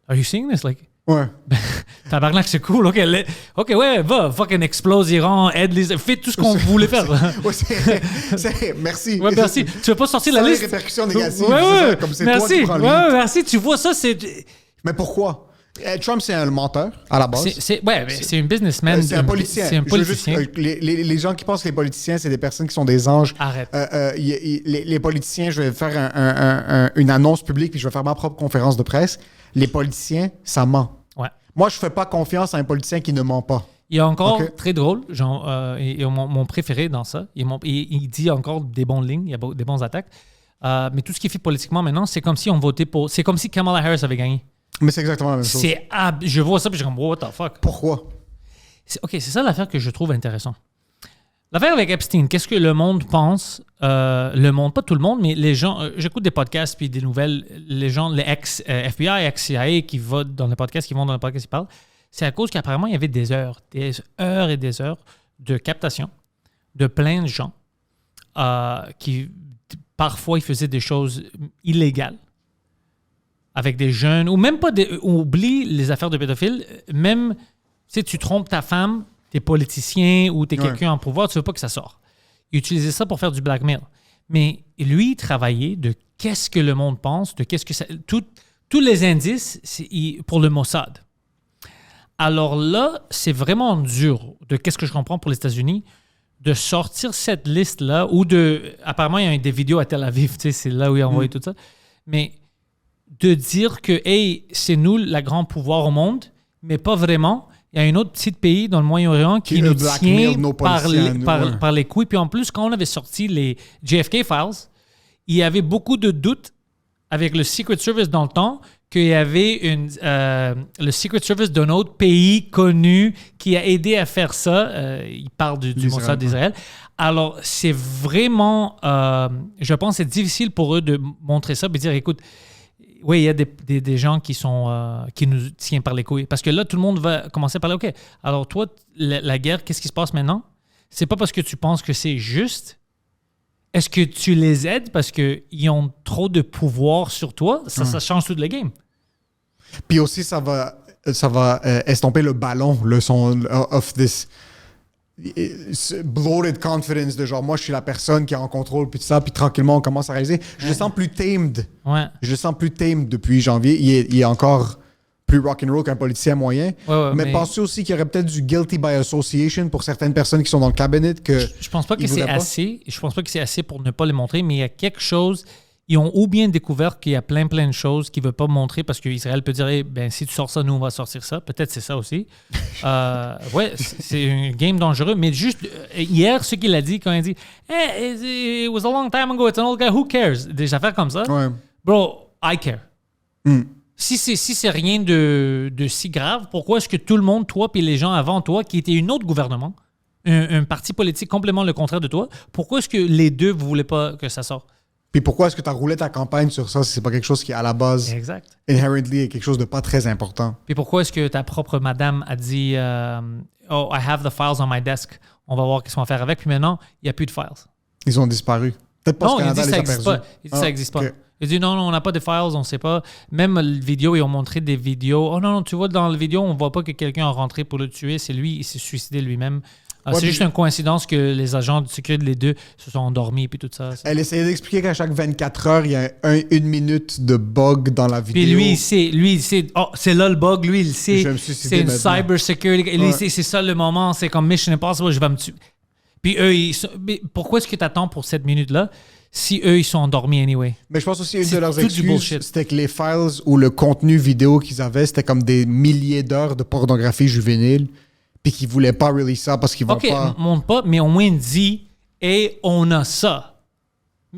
Are you seeing this? Like... Ouais. Tabarnak, c'est cool. OK, ouais, va, fucking explose Iran, aide les... Fais tout ce qu'on voulait faire. Ouais, merci. Ouais, merci. Tu veux pas sortir la Sans les liste? répercussions négatives. Ouais, c'est ouais. ça, comme c'est Merci. toi qui prends le Ouais, lead. merci. Tu vois ça, c'est... Mais pourquoi? Trump, c'est un menteur, à la base. C'est un businessman. C'est un politicien. C'est un Je veux juste, politicien. les gens qui pensent que les politiciens, c'est des personnes qui sont des anges. Arrête. Les politiciens, je vais faire une annonce publique puis je vais faire ma propre conférence de presse. Les politiciens, ça ment. Ouais. Moi, je fais pas confiance à un politicien qui ne ment pas. Il y a encore, Ok. très drôle, et mon préféré dans ça, il dit encore des bonnes lignes, il y a des bonnes attaques. Mais tout ce qui est fait politiquement maintenant, c'est comme si on votait pour... C'est comme si Kamala Harris avait gagné. Mais c'est exactement la même chose. Je vois ça, puis je suis comme, what the fuck? Pourquoi? OK, c'est ça l'affaire que je trouve intéressant. L'affaire avec Epstein, qu'est-ce que le monde pense? Le monde, pas tout le monde, mais les gens... j'écoute des podcasts puis des nouvelles. Les gens, les ex-FBI, ex-CIA qui votent dans les podcasts, qui parlent. C'est à cause qu'apparemment, il y avait des heures et des heures de captation de plein de gens qui, parfois, ils faisaient des choses illégales avec des jeunes, ou même pas oublie les affaires de pédophiles, même si tu trompes ta femme, t'es politicien ou t'es quelqu'un en pouvoir, tu veux pas que ça sorte. Il utilisait ça pour faire du blackmail. Mais lui, il travaillait de qu'est-ce que le monde pense, de qu'est-ce que ça... Tous les indices pour le Mossad. Alors là, c'est vraiment dur, de qu'est-ce que je comprends pour les États-Unis, de sortir cette liste-là, ou de... Apparemment, il y a des vidéos à Tel Aviv, tu sais, c'est là où il a envoyé tout ça. Mais de dire que, hey, c'est nous le grand pouvoir au monde, mais pas vraiment. Il y a un autre petit pays dans le Moyen-Orient qui nous tient par les couilles. Puis en plus, quand on avait sorti les JFK Files, il y avait beaucoup de doutes avec le Secret Service dans le temps qu'il y avait le Secret Service d'un autre pays connu qui a aidé à faire ça. Il parle du Mossad d'Israël. Alors, c'est vraiment, je pense, c'est difficile pour eux de montrer ça et dire, écoute, oui, il y a des gens qui nous tiennent par les couilles. Parce que là, tout le monde va commencer à parler, OK, alors toi, la guerre, qu'est-ce qui se passe maintenant? C'est pas parce que tu penses que c'est juste. Est-ce que tu les aides parce qu'ils ont trop de pouvoir sur toi? Ça change tout le game. Puis aussi, ça va estomper le ballon, le son of this bloated confidence de genre, moi, je suis la personne qui est en contrôle, puis tout ça, puis tranquillement, on commence à réaliser. Je le sens plus tamed. Ouais. Je le sens plus tamed depuis janvier. Il est encore plus rock'n'roll qu'un politicien moyen. Mais pensez aussi qu'il y aurait peut-être du guilty by association pour certaines personnes qui sont dans le cabinet que... Je pense pas que c'est assez. Je pense pas que c'est assez pour ne pas les montrer, mais il y a quelque chose... Ils ont ou bien découvert qu'il y a plein de choses qu'ils ne veulent pas montrer parce qu'Israël peut dire hey, ben, si tu sors ça, nous, on va sortir ça. Peut-être c'est ça aussi. Ouais, c'est un game dangereux. Mais juste hier, ce qu'il a dit, quand il dit hey, it was a long time ago, it's an old guy, who cares? Des affaires comme ça. Ouais. Bro, I care. Si c'est rien de si grave, pourquoi est-ce que tout le monde, toi et les gens avant toi, qui étaient un autre gouvernement, un parti politique complètement le contraire de toi, pourquoi est-ce que les deux, vous ne voulez pas que ça sorte? Puis pourquoi est-ce que tu as roulé ta campagne sur ça si c'est pas quelque chose qui, à la base, inherently, est quelque chose de pas très important? Puis pourquoi est-ce que ta propre madame a dit oh, I have the files on my desk. On va voir qu'est-ce qu'on va faire avec. Puis maintenant, il n'y a plus de files. Ils ont disparu. Peut-être pas non, au Canada, il dit ça n'existe pas. Il dit ça n'existe pas. Il dit non, on n'a pas de files, on ne sait pas. Même la vidéo, ils ont montré des vidéos. Oh non, tu vois, dans la vidéo, on ne voit pas que quelqu'un a rentré pour le tuer. C'est lui, il s'est suicidé lui-même. C'est juste une coïncidence que les agents de sécurité, les deux, se sont endormis et tout ça. Elle essayait d'expliquer qu'à chaque 24 heures, il y a une minute de bug dans la vidéo. Puis lui, il sait. Oh, c'est là le bug, lui, il sait. C'est une cyber security. Lui, c'est ça le moment. C'est comme Mission Impossible, je vais me tuer. Puis eux, pourquoi est-ce que tu attends pour cette minute-là si eux, ils sont endormis anyway? Mais je pense aussi une de leurs excuses, c'était que les files ou le contenu vidéo qu'ils avaient, c'était comme des milliers d'heures de pornographie juvénile. Puis qu'ils ne voulaient pas release ça parce qu'ils vont pas... OK, montre pas, mais au moins dis « Hey, on a ça ».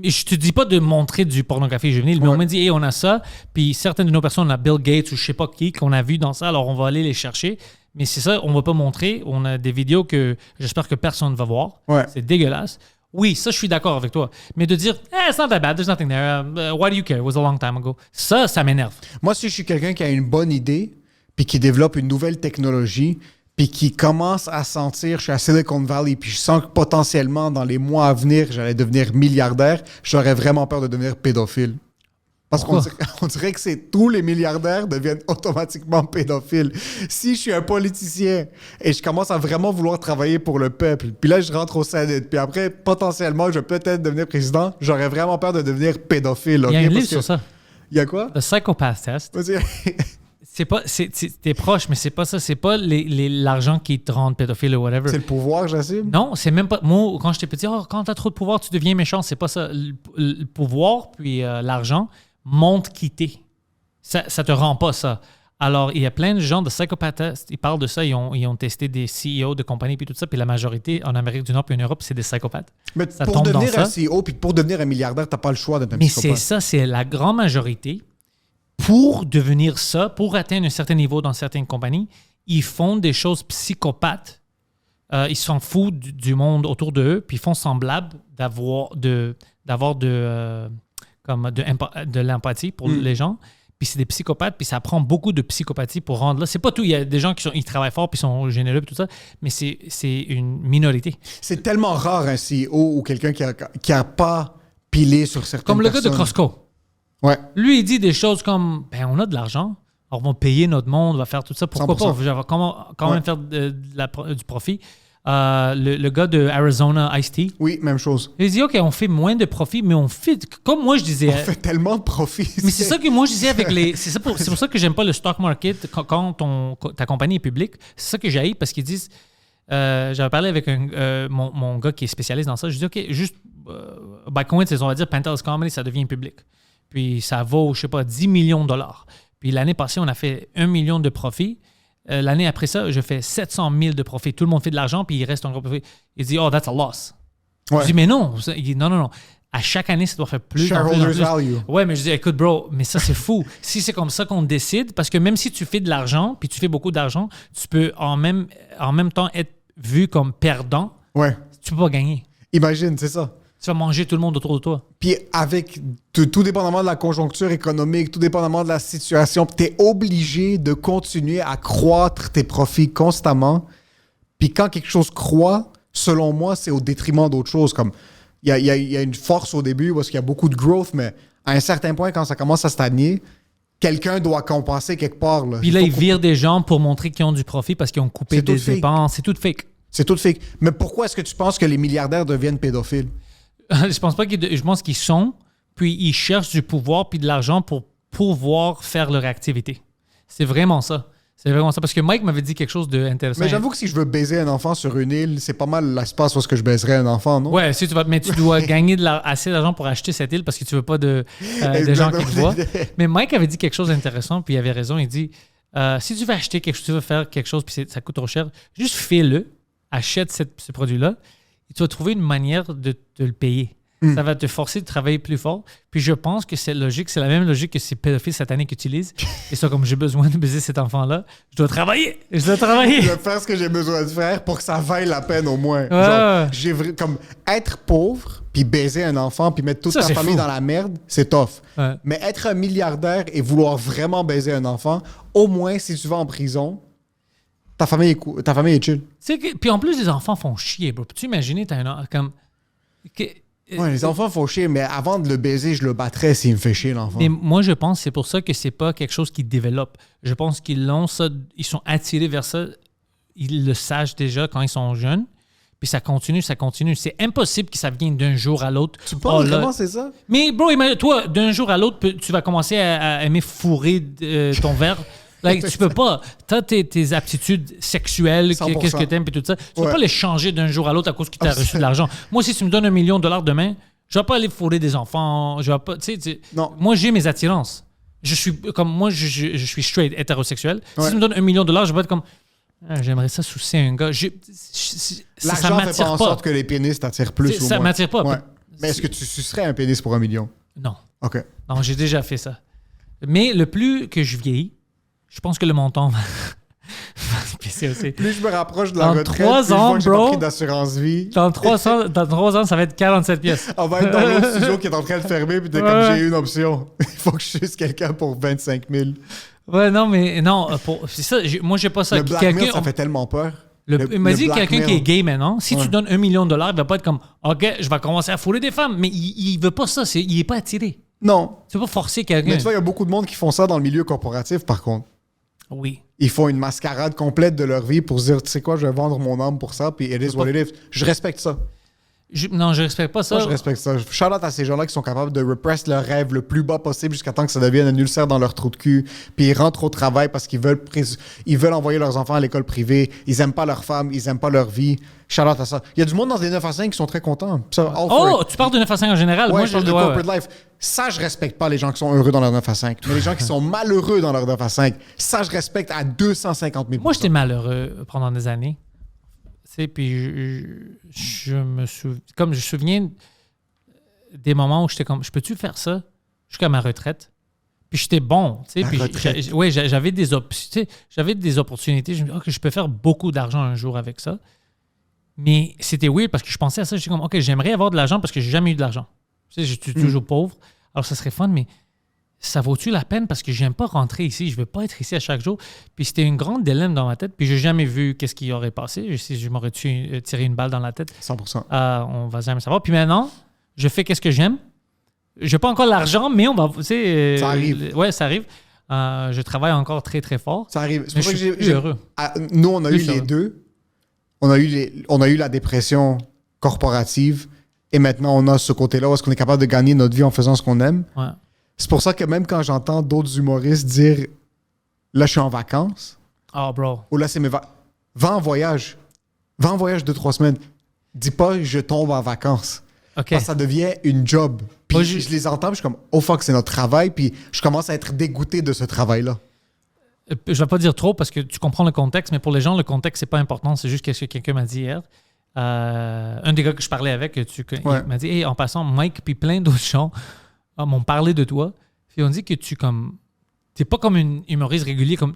Je te dis pas de montrer du pornographie juvénile, mais au moins dis « Hey, on a ça ». Puis certaines de nos personnes, on a Bill Gates ou je sais pas qui, qu'on a vu dans ça, alors on va aller les chercher. Mais c'est ça, on va pas montrer. On a des vidéos que j'espère que personne ne va voir. Ouais. C'est dégueulasse. Oui, ça, je suis d'accord avec toi. Mais de dire « It's not that bad, there's nothing there. Why do you care? It was a long time ago. » Ça m'énerve. Moi, si je suis quelqu'un qui a une bonne idée puis qui développe une nouvelle technologie... puis qui commence à sentir, je suis à Silicon Valley, puis je sens que potentiellement, dans les mois à venir, j'allais devenir milliardaire, j'aurais vraiment peur de devenir pédophile. Parce qu'on dirait que c'est tous les milliardaires deviennent automatiquement pédophiles. Si je suis un politicien et je commence à vraiment vouloir travailler pour le peuple, puis là, je rentre au Sénat, puis après, potentiellement, je vais peut-être devenir président, j'aurais vraiment peur de devenir pédophile. Il y a un livre sur ça. Il y a quoi? The Psychopath Test. C'est pas, t'es proche, mais c'est pas ça. C'est pas l'argent qui te rend pédophile ou whatever. C'est le pouvoir, j'assume? Non, c'est même pas. Moi, quand j'étais petit, quand t'as trop de pouvoir, tu deviens méchant. C'est pas ça. Le pouvoir puis l'argent montre qui t'es. Ça te rend pas ça. Alors, il y a plein de gens de psychopathes, ils parlent de ça, ils ont testé des CEO de compagnies puis tout ça, puis la majorité en Amérique du Nord puis en Europe, c'est des psychopathes. Mais Ça pour tombe dans devenir un ça. CEO puis pour devenir un milliardaire, t'as pas le choix d'être un Mais psychopathe. c'est ça, c'est la grande majorité. Pour devenir ça, pour atteindre un certain niveau dans certaines compagnies, ils font des choses psychopathes. Ils s'en foutent du monde autour d'eux, puis ils font semblable d'avoir de l'empathie pour les gens. Puis c'est des psychopathes, puis ça prend beaucoup de psychopathie pour rendre là. C'est pas tout. Il y a des gens ils travaillent fort, puis sont généreux, puis tout ça, mais c'est une minorité. C'est tellement rare un CEO ou quelqu'un qui a pas pilé sur certaines Comme le gars personnes. de Costco. Ouais. Lui, il dit des choses comme ben, on a de l'argent, on va payer notre monde, on va faire tout ça. Pourquoi 100%. pas? Genre, quand même faire du profit. Le gars de Arizona, Ice-T, Oui, même chose. il dit OK, on fait moins de profit, mais on fait. Comme moi, je disais. On fait tellement de profit. Mais c'est ça que moi je disais avec les. C'est pour ça que j'aime pas le stock market quand ta compagnie est publique. C'est ça que j'haïs parce qu'ils disent. J'avais parlé avec mon gars qui est spécialiste dans ça. Je dis OK, juste. By coincidence, on va dire Penthouse Comedy, ça devient public. Puis ça vaut, je sais pas, 10 millions de dollars. Puis l'année passée, on a fait 1 million de profit. L'année après ça, je fais 700 000 de profit. Tout le monde fait de l'argent, puis il reste un gros profit. Il dit, oh, that's a loss. Ouais. Je dis, mais non. Il dit, non. À chaque année, ça doit faire plus. Shareholders value. Ouais, mais je dis, écoute, bro, mais ça, c'est fou. Si c'est comme ça qu'on décide, parce que même si tu fais de l'argent, puis tu fais beaucoup d'argent, tu peux en même temps être vu comme perdant. Ouais. Tu peux pas gagner. Imagine, c'est ça. Tu vas manger tout le monde autour de toi. Puis avec tout dépendamment de la conjoncture économique, tout dépendamment de la situation, tu es obligé de continuer à croître tes profits constamment. Puis quand quelque chose croît, selon moi, c'est au détriment d'autres choses. Comme il y a une force au début parce qu'il y a beaucoup de growth, mais à un certain point, quand ça commence à stagner, quelqu'un doit compenser quelque part. Là. Puis là, ils virent des gens pour montrer qu'ils ont du profit parce qu'ils ont coupé C'est tout des fake. dépenses. C'est tout fake. C'est tout fake. Mais pourquoi est-ce que tu penses que les milliardaires deviennent pédophiles? Je pense pas je pense qu'ils sont, puis ils cherchent du pouvoir puis de l'argent pour pouvoir faire leur activité. C'est vraiment ça. C'est vraiment ça. Parce que Mike m'avait dit quelque chose d'intéressant. Mais j'avoue que si je veux baiser un enfant sur une île, c'est pas mal l'espace où est-ce que je baiserais un enfant, non? Ouais, si tu vas, mais tu dois gagner assez d'argent pour acheter cette île parce que tu veux pas des gens qui te voient. Mais Mike avait dit quelque chose d'intéressant, puis il avait raison. Il dit si tu veux acheter quelque chose, tu veux faire quelque chose, puis ça coûte trop cher, juste fais-le, achète ce produit-là, et tu vas trouver une manière de te le payer. Ça va te forcer de travailler plus fort. Puis je pense que c'est logique, c'est la même logique que ces pédophiles sataniques utilisent. Et ça, comme j'ai besoin de baiser cet enfant-là, je dois travailler. Je dois travailler. Je vais faire ce que j'ai besoin de faire pour que ça vaille la peine au moins. Ouais. Genre, comme être pauvre, puis baiser un enfant, puis mettre toute Ça, ta c'est famille fou. dans la merde, c'est tough. Ouais. Mais être un milliardaire et vouloir vraiment baiser un enfant, au moins si tu vas en prison, ta famille est chill. Puis en plus, les enfants font chier, bro. Peux-tu imaginer, t'as un comme... Ouais, les enfants font chier, mais avant de le baiser, je le battrais s'il me fait chier, l'enfant. Mais moi, je pense que c'est pour ça que c'est pas quelque chose qu'ils développent. Je pense qu'ils l'ont ça, ils sont attirés vers ça. Ils le savent déjà quand ils sont jeunes. Puis ça continue. C'est impossible que ça vienne d'un jour à l'autre. Tu penses Oh, là. vraiment c'est ça? Mais bro, toi, d'un jour à l'autre, tu vas commencer à aimer fourrer ton verre. Like, tu peux pas. Tu as tes aptitudes sexuelles, 100%. qu'est-ce que tu aimes, et tout ça. Tu peux Ouais. pas les changer d'un jour à l'autre à cause que tu as reçu de l'argent. Moi, si tu me donnes $1 million demain, je vais pas aller fourrer des enfants. Je vais pas. Non. Moi, j'ai mes attirances. Je suis suis straight, hétérosexuel. Ouais. Si tu me donnes $1 million, je vais être comme. Ah, j'aimerais ça sucer un gars. Ça L'argent fait pas m'attire en pas. sorte que les pénis t'attirent plus ou Ça moins. m'attire pas. Ouais. Mais est-ce que tu sucerais un pénis pour $1 million? Non. OK. Non, j'ai déjà fait ça. Mais le plus que je vieillis, je pense que le montant va se baisser aussi. Plus je me rapproche de la Dans retraite, 3 plus je ans, vois que j'ai bro. pas pris d'assurance vie. Dans 3 ans, ça va être 47 pièces. On va être dans l'autre studio qui est en train de fermer, puis t'es Ouais. comme, j'ai une option. Il faut que je suce quelqu'un pour 25 000. Ouais, non, mais non, c'est ça. Moi, j'ai pas ça. Le blackmail, ça fait tellement peur. Il m'a dit le quelqu'un qui blackmail. est gay maintenant, si Ouais. tu donnes $1 million, il va pas être comme, OK, je vais commencer à fourrer des femmes. Mais il veut pas ça. Il est pas attiré. Non. Tu peux pas forcer quelqu'un. Mais tu vois, il y a beaucoup de monde qui font ça dans le milieu corporatif, par contre. Oui. Ils font une mascarade complète de leur vie pour se dire, tu sais quoi, je vais vendre mon âme pour ça, puis it is what it is. Je respecte ça. Non, je respecte pas ça. Moi, je respecte ça. Shout out à ces gens-là qui sont capables de repress leur rêve le plus bas possible jusqu'à temps que ça devienne un ulcère dans leur trou de cul. Puis ils rentrent au travail parce qu'ils veulent envoyer leurs enfants à l'école privée. Ils aiment pas leur femme, ils aiment pas leur vie. Shout out à ça. Il y a du monde dans des 9 à 5 qui sont très contents. Ça, Tu parles de 9 à 5 en général. Ouais, Moi, je parle de corporate life. Ça, je respecte pas les gens qui sont heureux dans leur 9 à 5. Mais les gens qui sont malheureux dans leur 9 à 5, ça, je respecte à 250 000 %. Moi, j'étais malheureux pendant des années. Puis je me souviens des moments où j'étais comme, je peux-tu faire ça jusqu'à ma retraite? Puis j'étais bon, tu sais. Puis j'avais des opportunités. Je me dis, OK, je peux faire beaucoup d'argent un jour avec ça. Mais c'était weird parce que je pensais à ça. J'étais comme, OK, j'aimerais avoir de l'argent parce que j'ai jamais eu de l'argent. Tu sais, je suis toujours pauvre. Alors, ça serait fun, mais ça vaut-tu la peine parce que j'aime pas rentrer ici, je veux pas être ici à chaque jour. Puis c'était une grande dilemme dans ma tête, puis j'ai jamais vu qu'est-ce qui aurait passé. Si je m'aurais tiré une balle dans la tête. 100%. On va jamais savoir. Puis maintenant, je fais qu'est-ce que j'aime. J'ai pas encore l'argent, mais on va, tu sais, ça arrive. Ouais, ça arrive. Je travaille encore très très fort. Ça arrive. C'est pour ça que j'ai heureux. Nous, on a eu les deux. On a eu la dépression corporative, et maintenant on a ce côté-là où est-ce qu'on est capable de gagner notre vie en faisant ce qu'on aime. Ouais. C'est pour ça que même quand j'entends d'autres humoristes dire « Là, je suis en vacances. » Oh, bro. Ou « Là, c'est mes vacances. » Va en voyage. Va en voyage 2-3 semaines. Dis pas « Je tombe en vacances. » OK. Parce que ça devient une job. Puis Moi, je les entends, puis je suis comme « Oh fuck, c'est notre travail. » Puis je commence à être dégoûté de ce travail-là. Je vais pas dire trop parce que tu comprends le contexte, mais pour les gens, le contexte, c'est pas important. C'est juste ce que quelqu'un m'a dit hier. Un des gars que je parlais avec, il m'a dit hey, en passant, Mike puis plein d'autres gens m'ont parlé de toi. Puis on dit que t'es pas comme une humoriste régulier, comme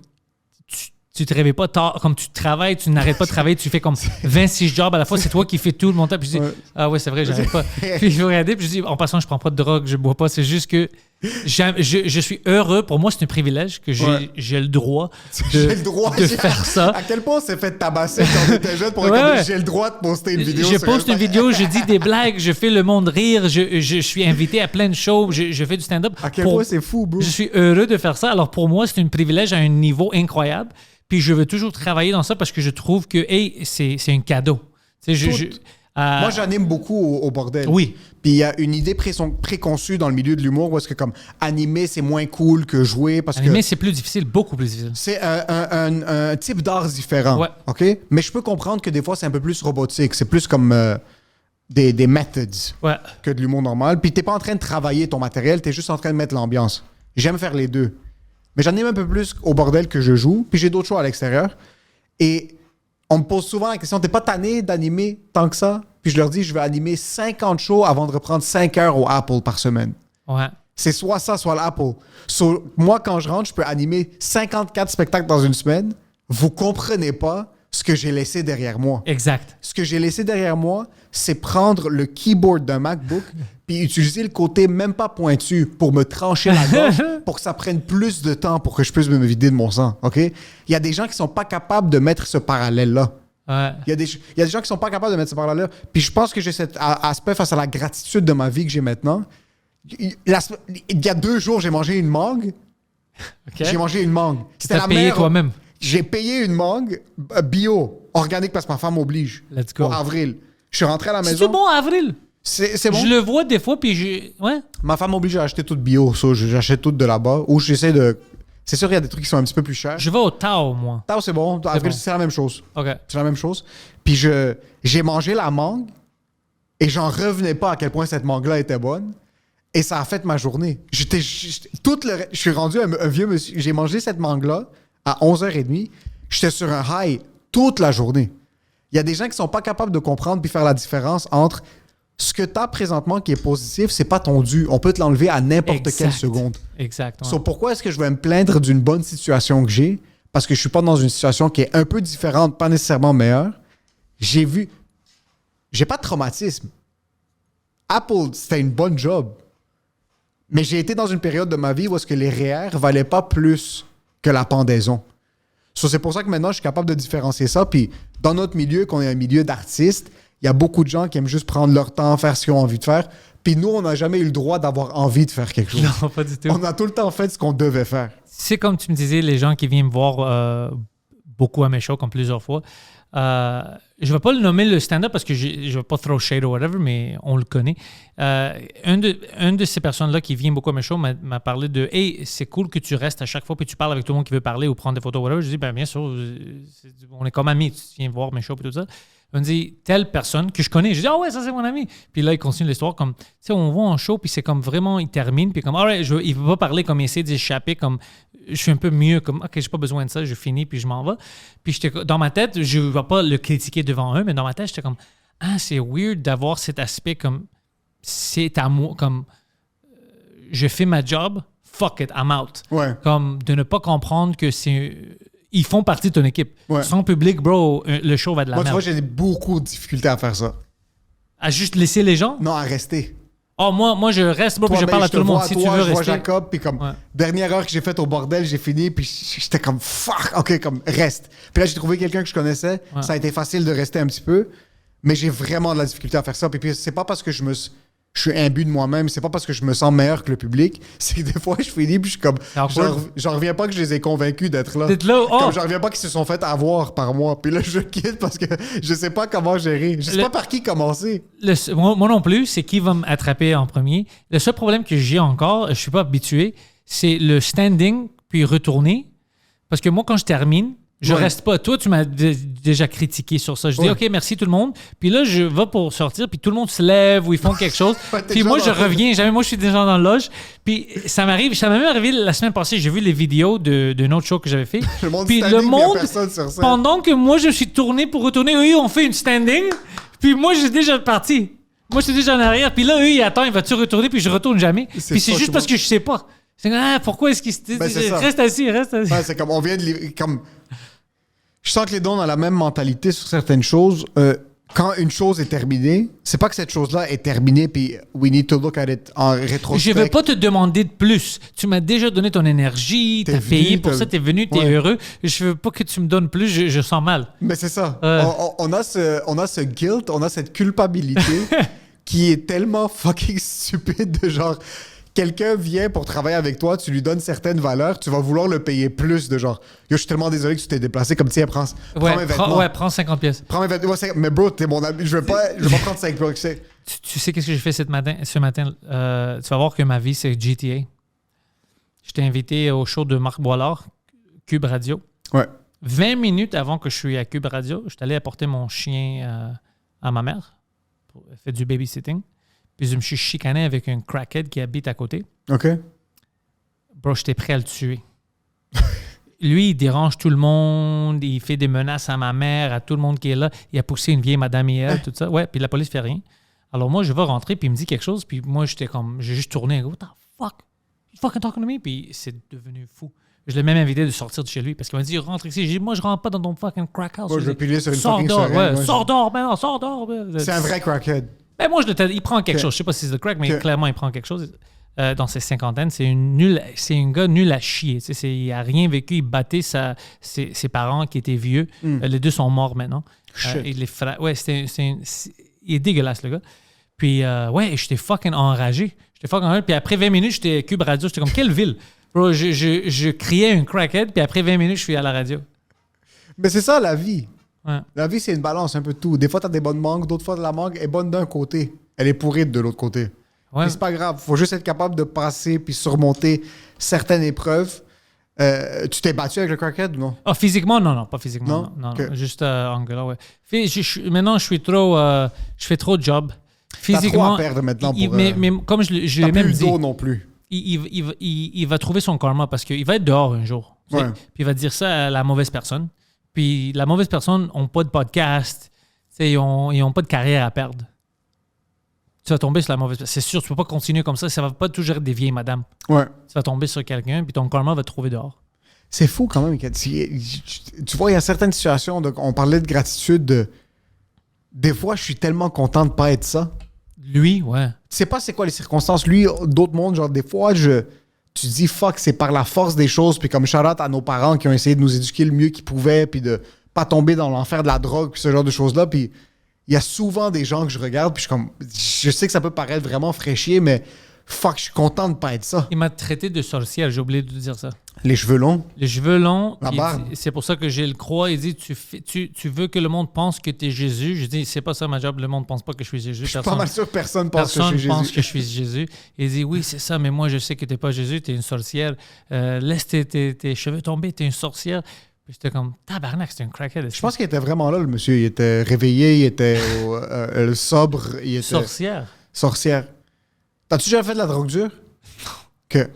tu te réveilles pas tard, comme tu travailles, tu n'arrêtes pas de travailler, tu fais comme 26 jobs à la fois, c'est toi qui fais tout le montage. Puis je dis ah ouais, c'est vrai, j'arrête pas. Puis je vais regarder, puis je dis en passant, je prends pas de drogue, je bois pas, c'est juste que je suis heureux. Pour moi, c'est un privilège que j'ai le droit de faire ça. À quel point on s'est fait tabasser quand on était jeune pour dire j'ai le droit de poster une vidéo. Je poste une vidéo, je dis des blagues, je fais le monde rire, je suis invité à plein de shows, je fais du stand-up. À quel point c'est fou, bro. Je suis heureux de faire ça. Alors pour moi, c'est un privilège à un niveau incroyable. Puis je veux toujours travailler dans ça parce que je trouve que hey, c'est un cadeau. Moi, j'anime beaucoup au bordel. Oui. Puis il y a une idée préconçue dans le milieu de l'humour où est-ce que comme animer, c'est moins cool que jouer. Animer, c'est plus difficile, beaucoup plus difficile. C'est un type d'art différent. Ouais. OK? Mais je peux comprendre que des fois, c'est un peu plus robotique. C'est plus comme des methods que de l'humour normal. Puis t'es pas en train de travailler ton matériel, t'es juste en train de mettre l'ambiance. J'aime faire les deux. Mais j'anime un peu plus au bordel que je joue. Puis j'ai d'autres shows à l'extérieur. Et on me pose souvent la question, t'es pas tanné d'animer tant que ça? Puis je leur dis, je vais animer 50 shows avant de reprendre 5 heures au Apple par semaine. Ouais. C'est soit ça, soit l'Apple. Moi, quand je rentre, je peux animer 54 spectacles dans une semaine. Vous comprenez pas ce que j'ai laissé derrière moi. Exact. Ce que j'ai laissé derrière moi, c'est prendre le keyboard d'un MacBook puis utiliser le côté même pas pointu pour me trancher la gorge pour que ça prenne plus de temps pour que je puisse me vider de mon sang. OK? Il y a des gens qui sont pas capables de mettre ce parallèle-là. Ouais. Il y a des gens qui sont pas capables de mettre ce parallèle-là. Puis je pense que j'ai cet aspect face à la gratitude de ma vie que j'ai maintenant. Il y a 2 jours, j'ai mangé une mangue. Okay. J'ai mangé une mangue. C'était la payé toi-même. J'ai payé une mangue bio, organique, parce que ma femme m'oblige. Let's go. En avril. Je suis rentré à la maison. C'est bon, avril? C'est bon. Je le vois des fois, puis ouais. Ma femme m'oblige à acheter tout bio. So, j'achète tout de là-bas. Ou j'essaie de... C'est sûr, il y a des trucs qui sont un petit peu plus chers. Je vais au Tao, moi. Tao, c'est bon. Avril, c'est la même chose. OK. C'est la même chose. Puis j'ai mangé la mangue et j'en revenais pas à quel point cette mangue-là était bonne. Et ça a fait ma journée. Je suis rendu un vieux monsieur. J'ai mangé cette mangue-là à 11h30. J'étais sur un high toute la journée. Il y a des gens qui sont pas capables de comprendre puis faire la différence entre ce que tu as présentement qui est positif, c'est pas ton dû. On peut te l'enlever à n'importe quelle seconde. Exact. Ouais. So, pourquoi est-ce que je vais me plaindre d'une bonne situation que j'ai? Parce que je suis pas dans une situation qui est un peu différente, pas nécessairement meilleure. J'ai pas de traumatisme. Apple, c'était une bonne job. Mais j'ai été dans une période de ma vie où est-ce que les REER valaient pas plus que la pendaison. So, c'est pour ça que maintenant, je suis capable de différencier ça. Puis, dans notre milieu, qu'on est un milieu d'artistes, il y a beaucoup de gens qui aiment juste prendre leur temps, faire ce qu'ils ont envie de faire. Puis nous, on n'a jamais eu le droit d'avoir envie de faire quelque chose. Non, pas du tout. On a tout le temps fait ce qu'on devait faire. C'est comme tu me disais, les gens qui viennent me voir beaucoup à mes shows, comme plusieurs fois. Je ne vais pas le nommer le stand-up parce que je ne vais pas throw shade ou whatever, mais on le connaît. Une de ces personnes-là qui vient beaucoup à mes shows m'a parlé de « Hey, c'est cool que tu restes à chaque fois puis tu parles avec tout le monde qui veut parler ou prendre des photos, whatever. » Je dis « Ben bien sûr, on est comme amis, tu viens voir mes shows et tout ça. » On me dit « Telle personne que je connais. » Je dis « Ah ouais, ça c'est mon ami. » Puis là, il continue l'histoire comme, tu sais, on va en show puis c'est comme vraiment, il termine puis comme « Alright, il ne veut pas parler comme il essaie d'échapper comme... » Je suis un peu mieux comme « OK, j'ai pas besoin de ça, je finis puis je m'en vais. » Puis dans ma tête, je ne vais pas le critiquer devant eux, mais dans ma tête, j'étais comme « Ah, c'est weird d'avoir cet aspect comme c'est à moi, comme je fais ma job, fuck it, I'm out. » Ouais. Comme de ne pas comprendre que c'est... Ils font partie de ton équipe. Ouais. Sans public, bro, le show va de la Moi, merde. tu vois, j'ai beaucoup de difficultés à faire ça. À juste laisser les gens? Non, à rester. Oh, moi, je reste, bro, puis Toi, je ben, parle à tout le monde. vois Si toi, tu veux je vois rester... Jacob, puis comme, Ouais. dernière heure que j'ai faite au bordel, j'ai fini, puis j'étais comme, fuck, OK, comme, reste. Puis là, j'ai trouvé quelqu'un que je connaissais. Ouais. Ça a été facile de rester un petit peu, mais j'ai vraiment de la difficulté à faire ça. Puis c'est pas parce que je suis imbu de moi-même, c'est pas parce que je me sens meilleur que le public, c'est que des fois, je finis, puis je suis comme, j'en reviens pas que je les ai convaincus d'être là. D'être là, oh! Comme j'en reviens pas qu'ils se sont fait avoir par moi. Puis là, je quitte parce que je sais pas comment gérer. Je sais pas par qui commencer. Moi non plus, c'est qui va m'attraper en premier. Le seul problème que j'ai encore, je suis pas habitué, c'est le standing puis retourner. Parce que moi, quand je termine, je reste pas. Toi, tu m'as déjà critiqué sur ça. Je dis, OK, merci tout le monde. Puis là, je vais pour sortir, puis tout le monde se lève ou ils font quelque chose. Puis moi, je reviens. Jamais moi, je suis déjà dans la loge. Puis ça m'arrive, ça m'est même arrivé la semaine passée. J'ai vu les vidéos d'un autre show que j'avais fait. Le monde puis standing, le monde, il y a personne sur scène. pendant que moi, je suis tourné pour retourner, eux, on fait une standing. Puis moi, j'ai déjà parti. Moi, j'étais déjà en arrière. Puis là, eux, ils attendent, il va-tu retourner? Puis je retourne jamais. Puis c'est juste parce que je sais pas. C'est comme, pourquoi est-ce qu'ils reste assis, reste assis. Ouais, c'est comme, on vient de... Comme... Je sens que les deux ont la même mentalité sur certaines choses. Quand une chose est terminée, c'est pas que cette chose-là est terminée puis we need to look at it en rétrospect. Je vais pas te demander de plus. Tu m'as déjà donné ton énergie, t'as payé pour ça, t'es venu, t'es heureux. Je veux pas que tu me donnes plus, je sens mal. Mais c'est ça. On a ce guilt, on a cette culpabilité qui est tellement fucking stupide de genre... Quelqu'un vient pour travailler avec toi, tu lui donnes certaines valeurs, tu vas vouloir le payer plus de genre. Yo, je suis tellement désolé que tu t'es déplacé comme tiens, prends mes vêtements. Prends 50 pièces. Prends mes vêtements. Mais bro, t'es mon ami, je vais pas prendre 5 blocs. Tu sais qu'est-ce que j'ai fait ce matin? Tu vas voir que ma vie, c'est GTA. Je t'ai invité au show de Marc Boilard, Cube Radio. Ouais. 20 minutes avant que je suis à Cube Radio, je suis allé apporter mon chien à ma mère. Elle fait du babysitting. Puis je me suis chicané avec un crackhead qui habite à côté. OK. Bro, j'étais prêt à le tuer. Lui, il dérange tout le monde. Il fait des menaces à ma mère, à tout le monde qui est là. Il a poussé une vieille madame hier, tout ça. Ouais, puis la police fait rien. Alors moi, je vais rentrer, puis il me dit quelque chose. Puis moi, j'étais comme... J'ai juste tourné. What the fuck? You fucking talking to me? Puis c'est devenu fou. Je l'ai même invité de sortir de chez lui parce qu'il m'a dit rentre ici. J'ai dit moi je rentre pas dans ton fucking crack house. Moi, je vais piler sur une sors fucking dehors, seringue. sors dehors, man, sors dehors. C'est un vrai crackhead. Ben moi il prend quelque chose. Je sais pas si c'est le crack, mais clairement il prend quelque chose. Dans ses cinquantaines, c'est un gars nul à chier. Il a rien vécu. Il battait ses parents qui étaient vieux. Les deux sont morts maintenant. Il est dégueulasse le gars. Puis ouais, j'étais fucking enragé. Puis après 20 minutes, j'étais à Cube Radio. J'étais comme quelle ville? Bro, je criais un crackhead, puis après 20 minutes, je suis à la radio. Mais c'est ça, la vie. Ouais. La vie, c'est une balance un peu de tout. Des fois, t'as des bonnes mangues, d'autres fois, la mangue est bonne d'un côté. Elle est pourrie de l'autre côté. Ouais. Mais c'est pas grave. Faut juste être capable de passer puis surmonter certaines épreuves. Tu t'es battu avec le crackhead ou non? Ah, physiquement, non, pas physiquement. Non. Okay. Juste Angola, ouais. Maintenant, je fais trop de job. T'as trop Physiquement, à perdre maintenant pour... mais comme je l'ai même dit... T'as plus d'eau non plus. Il va trouver son karma parce qu'il va être dehors un jour. Ouais. Puis il va dire ça à la mauvaise personne. Puis la mauvaise personne n'a pas de podcast. Ils n'ont pas de carrière à perdre. Tu vas tomber sur la mauvaise personne. C'est sûr, tu ne peux pas continuer comme ça. Ça ne va pas toujours être des vieilles madames. Ouais. Tu vas tomber sur quelqu'un, puis ton karma va te trouver dehors. C'est fou quand même. Tu vois, il y a certaines situations, on parlait de gratitude. Des fois, je suis tellement content de ne pas être ça. Lui, ouais. Tu sais pas c'est quoi les circonstances. Lui, d'autres mondes, genre des fois, tu te dis fuck, c'est par la force des choses. Puis comme shout-out à nos parents qui ont essayé de nous éduquer le mieux qu'ils pouvaient, puis de pas tomber dans l'enfer de la drogue, puis ce genre de choses-là. Puis il y a souvent des gens que je regarde, puis je sais que ça peut paraître vraiment fraîchier, mais fuck, je suis content de pas être ça. Il m'a traité de sorcière, j'ai oublié de dire ça. Les cheveux longs. Les cheveux longs. La barbe. C'est pour ça que j'ai le croix. Il dit, tu veux que le monde pense que tu es Jésus. Je dis, c'est pas ça ma job. Le monde pense pas que je suis Jésus. Je suis pas mal sûr que personne pense que je suis Jésus. Personne pense que je suis Jésus. Il dit, oui, c'est ça, mais moi, je sais que t'es pas Jésus, t'es une sorcière. Laisse tes cheveux tomber, t'es une sorcière. Puis j'étais comme, tabarnak, c'est un crackhead. Je pense qu'il était vraiment là, le monsieur. Il était réveillé, il était sobre. Il était... Sorcière. T'as-tu déjà fait de la drogue dure? Que...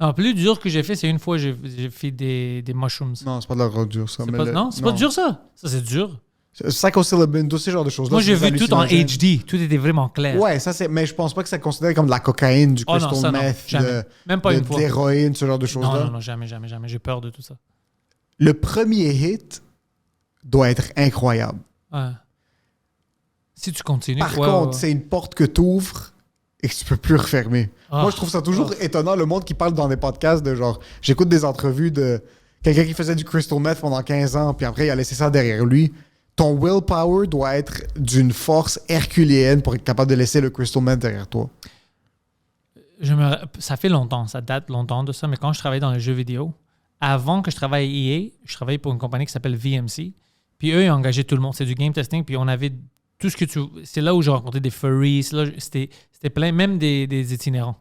Le plus dur que j'ai fait, c'est une fois, j'ai fait des mushrooms. Non, c'est pas de la drogue dure, ça. Non, c'est pas dur, ça. Ça, c'est dur. Psilocybin, tous ces genres de choses-là. Moi, j'ai vu tout en HD. Tout était vraiment clair. Ouais, ça c'est. Mais je pense pas que ça considéré comme de la cocaïne, du crystal meth, même pas une fois. De l'héroïne, ce genre de choses-là. Non, jamais. J'ai peur de tout ça. Le premier hit doit être incroyable. Ouais. Si tu continues. Par contre, c'est une porte que tu ouvres et que tu peux plus refermer. Moi, je trouve ça toujours étonnant, le monde qui parle dans des podcasts de genre... J'écoute des entrevues de quelqu'un qui faisait du crystal meth pendant 15 ans, puis après, il a laissé ça derrière lui. Ton willpower doit être d'une force herculéenne pour être capable de laisser le crystal meth derrière toi. Ça fait longtemps, ça date longtemps de ça, mais quand je travaillais dans les jeux vidéo, avant que je travaille à EA, je travaillais pour une compagnie qui s'appelle VMC, puis eux, ils engageaient tout le monde. C'est du game testing, puis on avait tout ce que tu... C'est là où j'ai rencontré des furries, c'était plein, même des itinérants.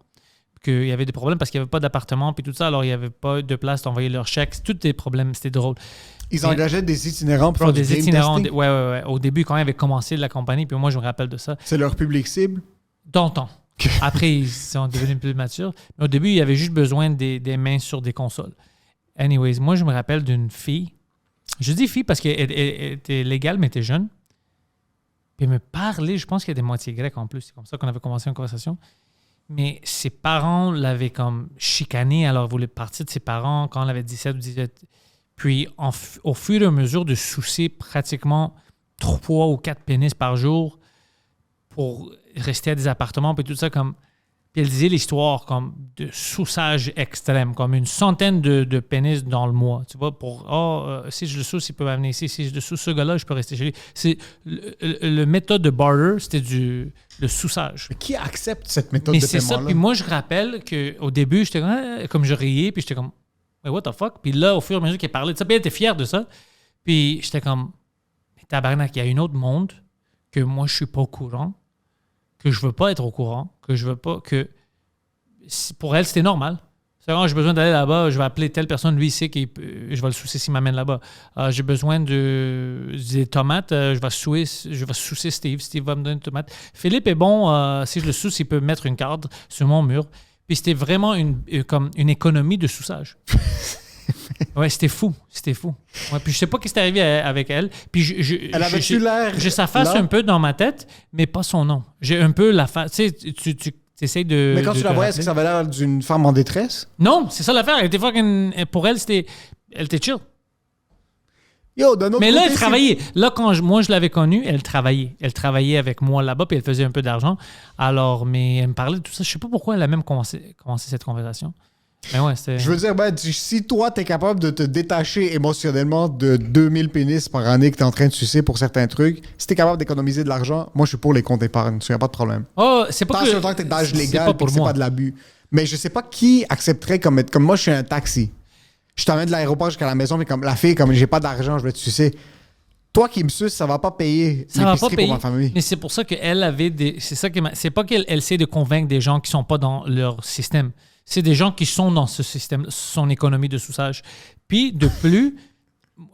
Qu'il y avait des problèmes parce qu'il n'y avait pas d'appartement puis tout ça, alors il n'y avait pas de place d'envoyer leurs chèques. Tous des problèmes, c'était drôle. Ils engageaient des itinérants pour faire du game testing? Ouais. Au début, quand ils avaient commencé la compagnie, puis moi, je me rappelle de ça. C'est leur public cible? Dans le temps. Après, ils sont devenus plus matures. Mais au début, il y avait juste besoin des mains sur des consoles. Anyways, moi, je me rappelle d'une fille. Je dis fille parce qu'elle était légale, mais elle était jeune. Puis elle me parlait, je pense qu'elle était moitié grecque en plus. C'est comme ça qu'on avait commencé une conversation. Mais ses parents l'avaient comme chicanée, alors elle voulait partir de ses parents quand elle avait 17 ou 18. Puis au fur et à mesure de soucier pratiquement 3 ou 4 pénis par jour pour rester à des appartements, puis tout ça, comme... Puis elle disait l'histoire comme de souçage extrême, comme une centaine de pénis dans le mois. Tu vois, pour si je le souce, il peut m'amener ici. Si je le souce ce gars-là, je peux rester chez lui. C'est le méthode de barter, c'était le souçage. Mais qui accepte cette méthode de paiement-là? Mais c'est ça. Puis moi, je rappelle qu'au début, j'étais comme je riais, puis j'étais comme, mais what the fuck? Puis là, au fur et à mesure qu'elle parlait de ça, puis elle était fière de ça. Puis j'étais comme, mais tabarnak, il y a un autre monde que moi, je suis pas au courant, que je veux pas être au courant, que je veux pas que... Pour elle, c'était normal. C'est quand j'ai besoin d'aller là-bas, je vais appeler telle personne, lui, il sait que je vais le soucier s'il m'amène là-bas. J'ai besoin des tomates, je vais soucier Steve. Steve va me donner des tomates. Philippe est bon, si je le soucie, il peut mettre une carte sur mon mur. Puis c'était vraiment comme une économie de souçage. Ouais, c'était fou. Ouais, puis je sais pas ce qui est arrivé avec elle. Puis elle avait-tu l'air... J'ai sa face un peu dans ma tête, mais pas son nom. J'ai un peu la face... Tu sais, tu essayes de... Mais quand tu la voyais, est-ce que ça avait l'air d'une femme en détresse? Non, c'est ça l'affaire. Elle était pour elle, c'était... Elle était chill. Yo, d'un autre mais là, côté, elle travaillait. Là, quand moi, je l'avais connue, elle travaillait. Elle travaillait avec moi là-bas, puis elle faisait un peu d'argent. Alors, mais elle me parlait de tout ça. Je sais pas pourquoi elle a même commencé cette conversation. Mais ouais, je veux dire, si toi, t'es capable de te détacher émotionnellement de 2000 pénis par année que t'es en train de sucer pour certains trucs, si t'es capable d'économiser de l'argent, moi, je suis pour les comptes épargne. Il n'y a pas de problème. Oh, c'est pas tant que t'es d'âge légal et que c'est pas de l'abus. Mais je sais pas qui accepterait comme moi, je suis un taxi. Je t'emmène de l'aéroport jusqu'à la maison, mais comme la fille, comme j'ai pas d'argent, je vais te sucer. Toi qui me suces, ça va pas payer l'épicerie pour ma famille. Mais c'est pour ça qu'elle avait des... C'est pas qu'elle essaie de convaincre des gens qui sont pas dans leur système. C'est des gens qui sont dans ce système, son économie de souçage. Puis, de plus,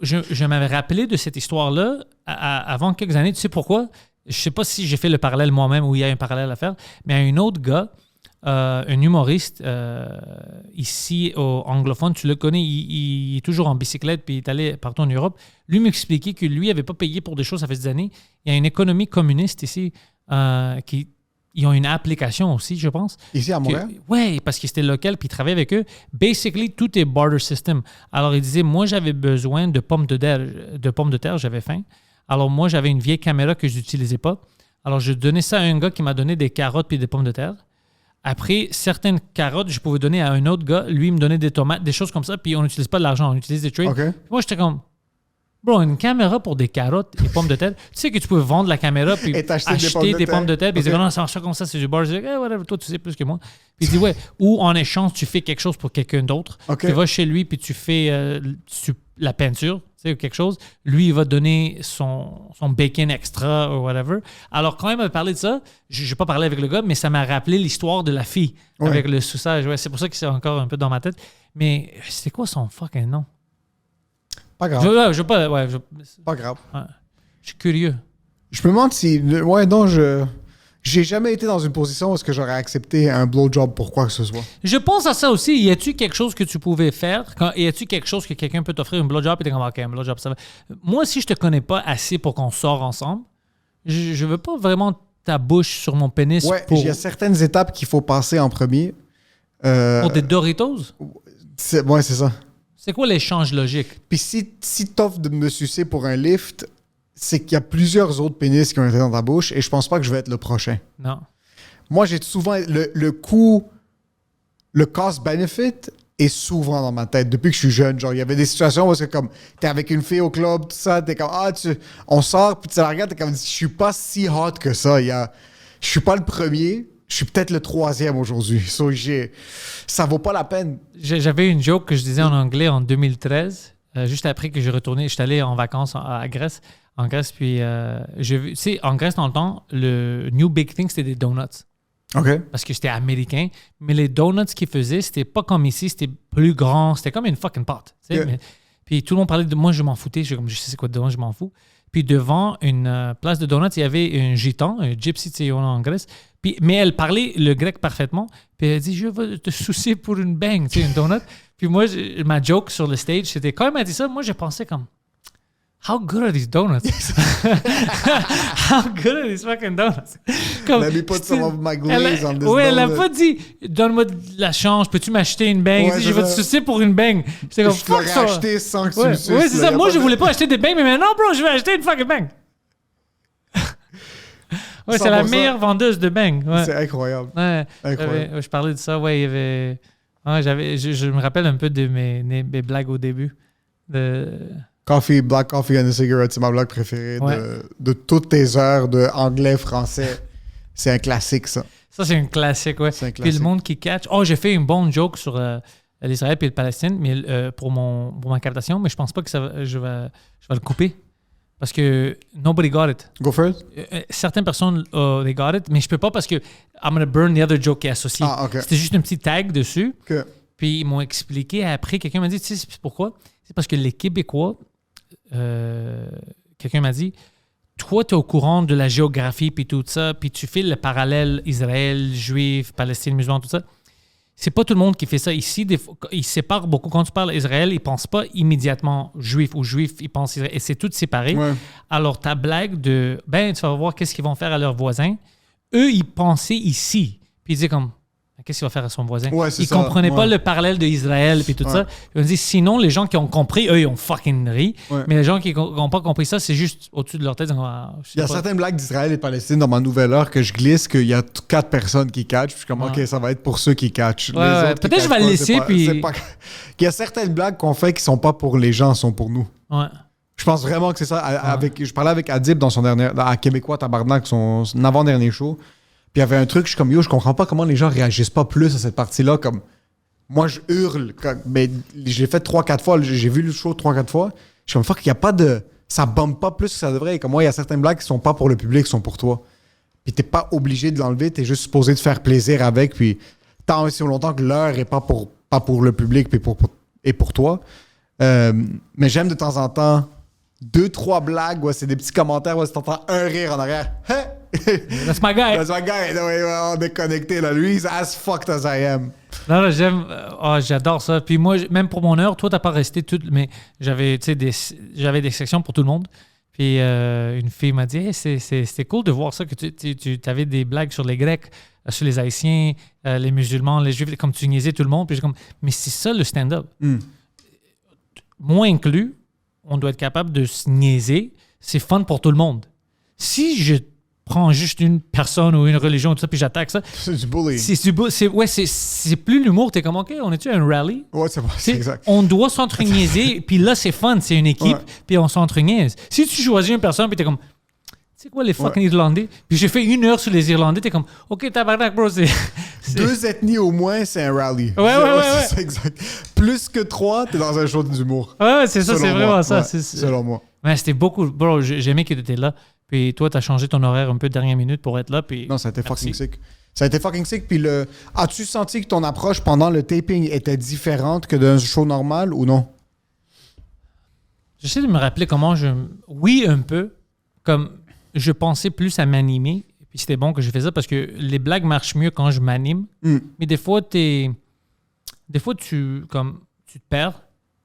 je m'avais rappelé de cette histoire-là avant quelques années. Tu sais pourquoi? Je sais pas si j'ai fait le parallèle moi-même ou il y a un parallèle à faire, mais un autre gars, un humoriste ici au anglophone, tu le connais, il est toujours en bicyclette puis il est allé partout en Europe. Lui m'expliquait que lui n'avait pas payé pour des choses, ça fait des années. Il y a une économie communiste ici ils ont une application aussi, je pense. Ici à Montréal? Oui, parce que c'était local, puis ils travaillaient avec eux. Basically, tout est barter system. Alors, il disait, moi, j'avais besoin de pommes de terre, j'avais faim. Alors, moi, j'avais une vieille caméra que je n'utilisais pas. Alors, je donnais ça à un gars qui m'a donné des carottes puis des pommes de terre. Après, certaines carottes, je pouvais donner à un autre gars. Lui, il me donnait des tomates, des choses comme ça, puis on n'utilise pas de l'argent, on utilise des trades. Okay. Moi, j'étais comme, Bro, une caméra pour des carottes et pommes de terre. Tu sais que tu peux vendre la caméra puis Et t'acheter acheter des pommes de terre. Puis Ok. il dit, non, ça marche pas comme ça, c'est du bar. Je dis, whatever, toi, tu sais plus que moi. Puis il dit, ouais. Ou en échange, tu fais quelque chose pour quelqu'un d'autre. Ok. Tu vas chez lui puis tu fais la peinture, tu sais, ou quelque chose. Lui, il va donner son bacon extra ou whatever. Alors, quand il m'a parlé de ça, je n'ai pas parlé avec le gars, mais ça m'a rappelé l'histoire de la fille Ouais. avec le sous-sage. Ouais, c'est pour ça que c'est encore un peu dans ma tête. Mais c'est quoi son fucking nom? Pas grave. Pas, Pas grave. je suis curieux. Je me demande si. Ouais, non, j'ai jamais été dans une position où est-ce que j'aurais accepté un blowjob pour quoi que ce soit. Je pense à ça aussi. Y a-tu quelque chose que tu pouvais faire? Y a-tu quelque chose que quelqu'un peut t'offrir, un blowjob, et t'es comme, OK, un blowjob, ça va. Moi, si je te connais pas assez pour qu'on sorte ensemble, je veux pas vraiment ta bouche sur mon pénis Ouais, pour il y a certaines étapes qu'il faut passer en premier. des Doritos. Ouais, c'est ça. C'est quoi l'échange logique? Puis si t'offres de me sucer pour un lift, c'est qu'il y a plusieurs autres pénis qui ont été dans ta bouche et je pense pas que je vais être le prochain. Non. Moi, j'ai souvent. Le coût. Le cost-benefit est souvent dans ma tête depuis que je suis jeune. Genre, il y avait des situations où c'est comme. T'es avec une fille au club, tout ça, t'es comme. On sort, puis tu la regardes, t'es comme. Je suis pas si hot que ça. Je suis pas le premier. Je suis peut-être le troisième aujourd'hui. So, ça vaut pas la peine. J'avais une joke que je disais en anglais en 2013, juste après que j'ai retourné. J'étais allé en vacances en Grèce, puis j'ai vu, tu sais, en Grèce, dans le temps, le new big thing, c'était des donuts. OK. Parce que c'était américain. Mais les donuts qu'ils faisaient, c'était pas comme ici, c'était plus grand. C'était comme une fucking pâte. Tu sais, Yeah. puis tout le monde parlait de moi, je m'en foutais. Je sais c'est quoi de donuts, je m'en fous. Puis devant une place de donuts, il y avait un gitan, un gypsy, tu sais, en Grèce. Mais elle parlait le grec parfaitement. Puis elle dit, je veux te soucier pour une bang, tu sais, une donut. Puis moi, ma joke sur le stage, c'était quand elle m'a dit ça, moi, j'ai pensé comme, how good are these donuts? How good are these fucking donuts? Comme, Let me put some of my glaze on this oui, elle a donut. pas dit, donne-moi de la change, peux-tu m'acheter une bang? Ouais, Elle dit, c'est je vais te ça. soucier pour une bang. J'étais comme, Je te fuck l'aurais ça. acheté sans que tu Ouais, me suces. ouais, c'est là. ça. Y a Moi, pas je de- voulais pas acheter des bangs, mais maintenant, bro, je vais acheter une fucking bang. Ouais, c'est la 100%. meilleure vendeuse de bang. Ouais. C'est incroyable. Ouais, Incroyable. je parlais de ça. Ouais, il y avait. Ouais, je me rappelle un peu de mes blagues au début. Black coffee and a cigarette, c'est ma blague préférée Ouais. de toutes tes heures de anglais, français. C'est un classique, ça. Ça, c'est un classique, ouais. C'est un Puis classique. le monde qui catch. Oh, j'ai fait une bonne joke sur l'Israël et le Palestine mais, pour ma captation, mais je pense pas que je vais le couper. Parce que nobody got it. Go first? Certaines personnes, they got it, mais je peux pas parce que I'm gonna burn the other joke qui est associé. Ah, OK. C'était juste un petit tag dessus. Que- Puis ils m'ont expliqué après. Quelqu'un m'a dit, tu sais, c'est pourquoi? C'est parce que les Québécois, quelqu'un m'a dit, toi, tu es au courant de la géographie puis tout ça, puis tu fais le parallèle Israël, Juif, Palestine, musulman, tout ça. C'est pas tout le monde qui fait ça. Ici, des fois, ils séparent beaucoup. Quand tu parles Israël, ils pensent pas immédiatement juif ou juif, ils pensent Israël. Et c'est tout séparé. Ouais. Alors, ta blague de, tu vas voir qu'est-ce qu'ils vont faire à leurs voisins. Eux, ils pensaient ici. Puis ils disaient comme, qu'est-ce qu'il va faire à son voisin? Ouais, c'est Ils ça, comprenaient pas ouais. le parallèle de Israël puis tout Ouais. ça. Ils ont dit, sinon, les gens qui ont compris, eux, ils ont fucking ri. Ouais. Mais les gens qui n'ont pas compris ça, c'est juste au-dessus de leur tête. Je sais Il y a pas. certaines blagues d'Israël et de Palestine dans ma nouvelle heure que je glisse qu'il y a 4 personnes qui catchent. Puis je suis comme, Ouais. OK, ça va être pour ceux qui catchent. Ouais, ouais. autres qui Peut-être je vais catchent le pas, laisser, c'est pas- puis- c'est pas- Il y a certaines blagues qu'on fait qui sont pas pour les gens, sont pour nous. Ouais. Je pense vraiment que c'est ça. Je parlais avec Adib dans son dernier, à Québécois Tabarnak, son avant-dernier show. Puis il y avait un truc, je suis comme, yo, je comprends pas comment les gens réagissent pas plus à cette partie-là. Comme, moi, je hurle. Mais j'ai fait 3-4 fois, j'ai vu le show 3-4 fois. Je suis comme, fuck, il y a pas de. Ça bombe pas plus que ça devrait. Et comme moi, il y a certaines blagues qui sont pas pour le public, qui sont pour toi. Puis t'es pas obligé de l'enlever, t'es juste supposé te faire plaisir avec. Puis tant aussi longtemps que l'heure est pas pour le public et pour toi. Mais j'aime de temps en temps 2-3 blagues, ouais, c'est des petits commentaires, ouais, t'entends un rire en arrière. Hein? That's my guy. That's my guy. No, ouais, on est connecté là. Lui, he's as fucked as I am. Non, j'aime. J'adore ça. Puis moi, même pour mon heure, toi, t'as pas resté tout. Mais j'avais des sections pour tout le monde. Puis une fille m'a dit, hey, c'était cool de voir ça, que tu avais des blagues sur les Grecs, sur les Haïtiens, les musulmans, les Juifs, comme tu niaisais tout le monde. Puis j'ai comme, mais c'est ça le stand-up. Moi inclus, on doit être capable de se niaiser. C'est fun pour tout le monde. Si je prends juste une personne ou une religion, tout ça, puis j'attaque ça. C'est du bullying. C'est plus l'humour. T'es comme, OK, on est-tu un rally? Ouais, c'est exact. On doit s'entre-niaiser, puis là, c'est fun. C'est une équipe, puis on s'entre-niaise. Si tu choisis une personne, puis t'es comme, c'est quoi les fucking Irlandais? Puis j'ai fait 1 heure sur les Irlandais, t'es comme, OK, tabarnak, bro, c'est... 2 ethnies au moins, c'est un rally. Ouais. C'est exact. Plus que 3, t'es dans un show d'humour. Ouais, c'est ça, c'est vraiment ça. Selon moi. Ouais, c'était beaucoup... Bro, j'aimais que t'étais là. Puis toi, t'as changé ton horaire un peu de dernière minute pour être là. Puis Non, ça a été fucking sick. Ça a été fucking sick. Puis as-tu senti que ton approche pendant le taping était différente que d'un show normal ou non? J'essaie de me rappeler comment Oui, un peu. Comme je pensais plus à m'animer. Puis c'était bon que je faisais ça parce que les blagues marchent mieux quand je m'anime. Mais des fois, tu te perds.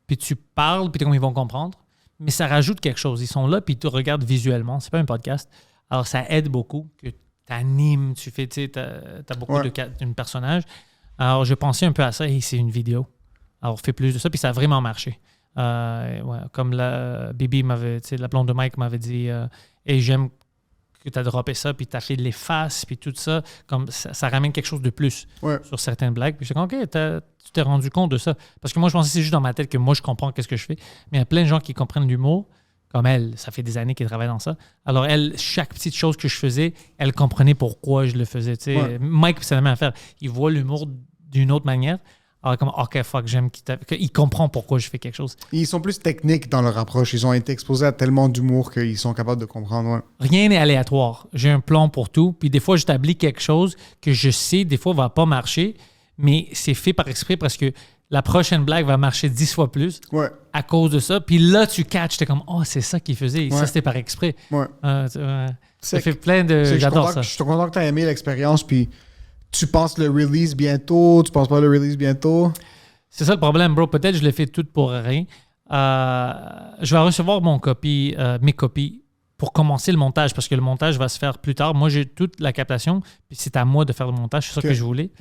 Puis tu parles. Puis t'es comme ils vont comprendre. Mais ça rajoute quelque chose. Ils sont là, puis ils te regardent visuellement. C'est pas un podcast. Alors, ça aide beaucoup que tu animes, tu fais, tu sais, t'as beaucoup de personnage. Alors, je pensais un peu à ça, et c'est une vidéo. Alors, fais plus de ça, puis ça a vraiment marché. Comme Bibi m'avait, tu sais, la blonde de Mike m'avait dit, et j'aime que tu as droppé ça, puis tu as fait les faces, puis tout ça. Comme ça ramène quelque chose de plus sur certaines blagues. Puis je dis, OK, tu t'es rendu compte de ça. Parce que moi, je pensais que c'est juste dans ma tête que moi, je comprends qu'est-ce que je fais. Mais il y a plein de gens qui comprennent l'humour, comme elle. Ça fait des années qu'elle travaille dans ça. Alors, elle, chaque petite chose que je faisais, elle comprenait pourquoi je le faisais. Tu sais. Mike, c'est la même affaire. Il voit l'humour d'une autre manière. Alors, comme, OK, fuck, j'aime qu'il comprend pourquoi je fais quelque chose. Ils sont plus techniques dans leur approche. Ils ont été exposés à tellement d'humour qu'ils sont capables de comprendre. Ouais. Rien n'est aléatoire. J'ai un plan pour tout. Puis des fois, j'établis quelque chose que je sais, des fois, va pas marcher, mais c'est fait par exprès parce que la prochaine blague va marcher 10 fois plus à cause de ça. Puis là, tu catches, t'es comme, oh, c'est ça qu'il faisait. Ça, c'était par exprès. Ça fait plein de... J'adore ça. Je suis content que tu aies aimé l'expérience, puis... Tu penses le release bientôt? Tu penses pas le release bientôt? C'est ça le problème, bro. Peut-être que je l'ai fait tout pour rien. Je vais recevoir mes copies pour commencer le montage parce que le montage va se faire plus tard. Moi, j'ai toute la captation, puis c'est à moi de faire le montage. C'est ça que je voulais.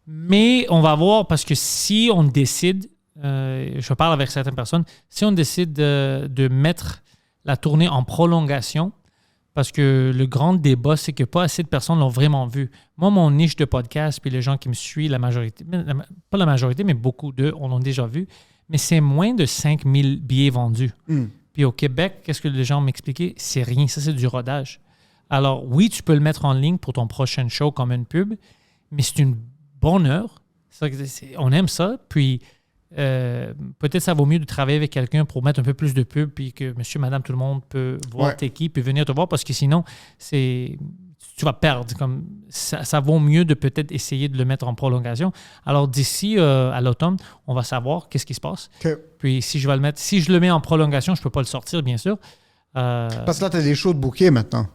Mais on va voir parce que si on décide, je parle avec certaines personnes, si on décide de mettre la tournée en prolongation, parce que le grand débat, c'est que pas assez de personnes l'ont vraiment vu. Moi, mon niche de podcast, puis les gens qui me suivent, la majorité, pas la majorité, mais beaucoup d'eux, on l'a déjà vu. Mais c'est moins de 5000 billets vendus. Puis au Québec, qu'est-ce que les gens m'expliquaient? C'est rien, ça c'est du rodage. Alors oui, tu peux le mettre en ligne pour ton prochain show comme une pub, mais c'est une bonne heure. On aime ça, puis... peut-être ça vaut mieux de travailler avec quelqu'un pour mettre un peu plus de pub puis que monsieur, madame, tout le monde peut voir tes équipes et venir te voir parce que sinon, tu vas perdre. Comme ça vaut mieux de peut-être essayer de le mettre en prolongation. Alors d'ici à l'automne, on va savoir qu'est-ce qui se passe. Puis si je le mets en prolongation, je ne peux pas le sortir, bien sûr. Parce que là, tu as des shows de booker maintenant.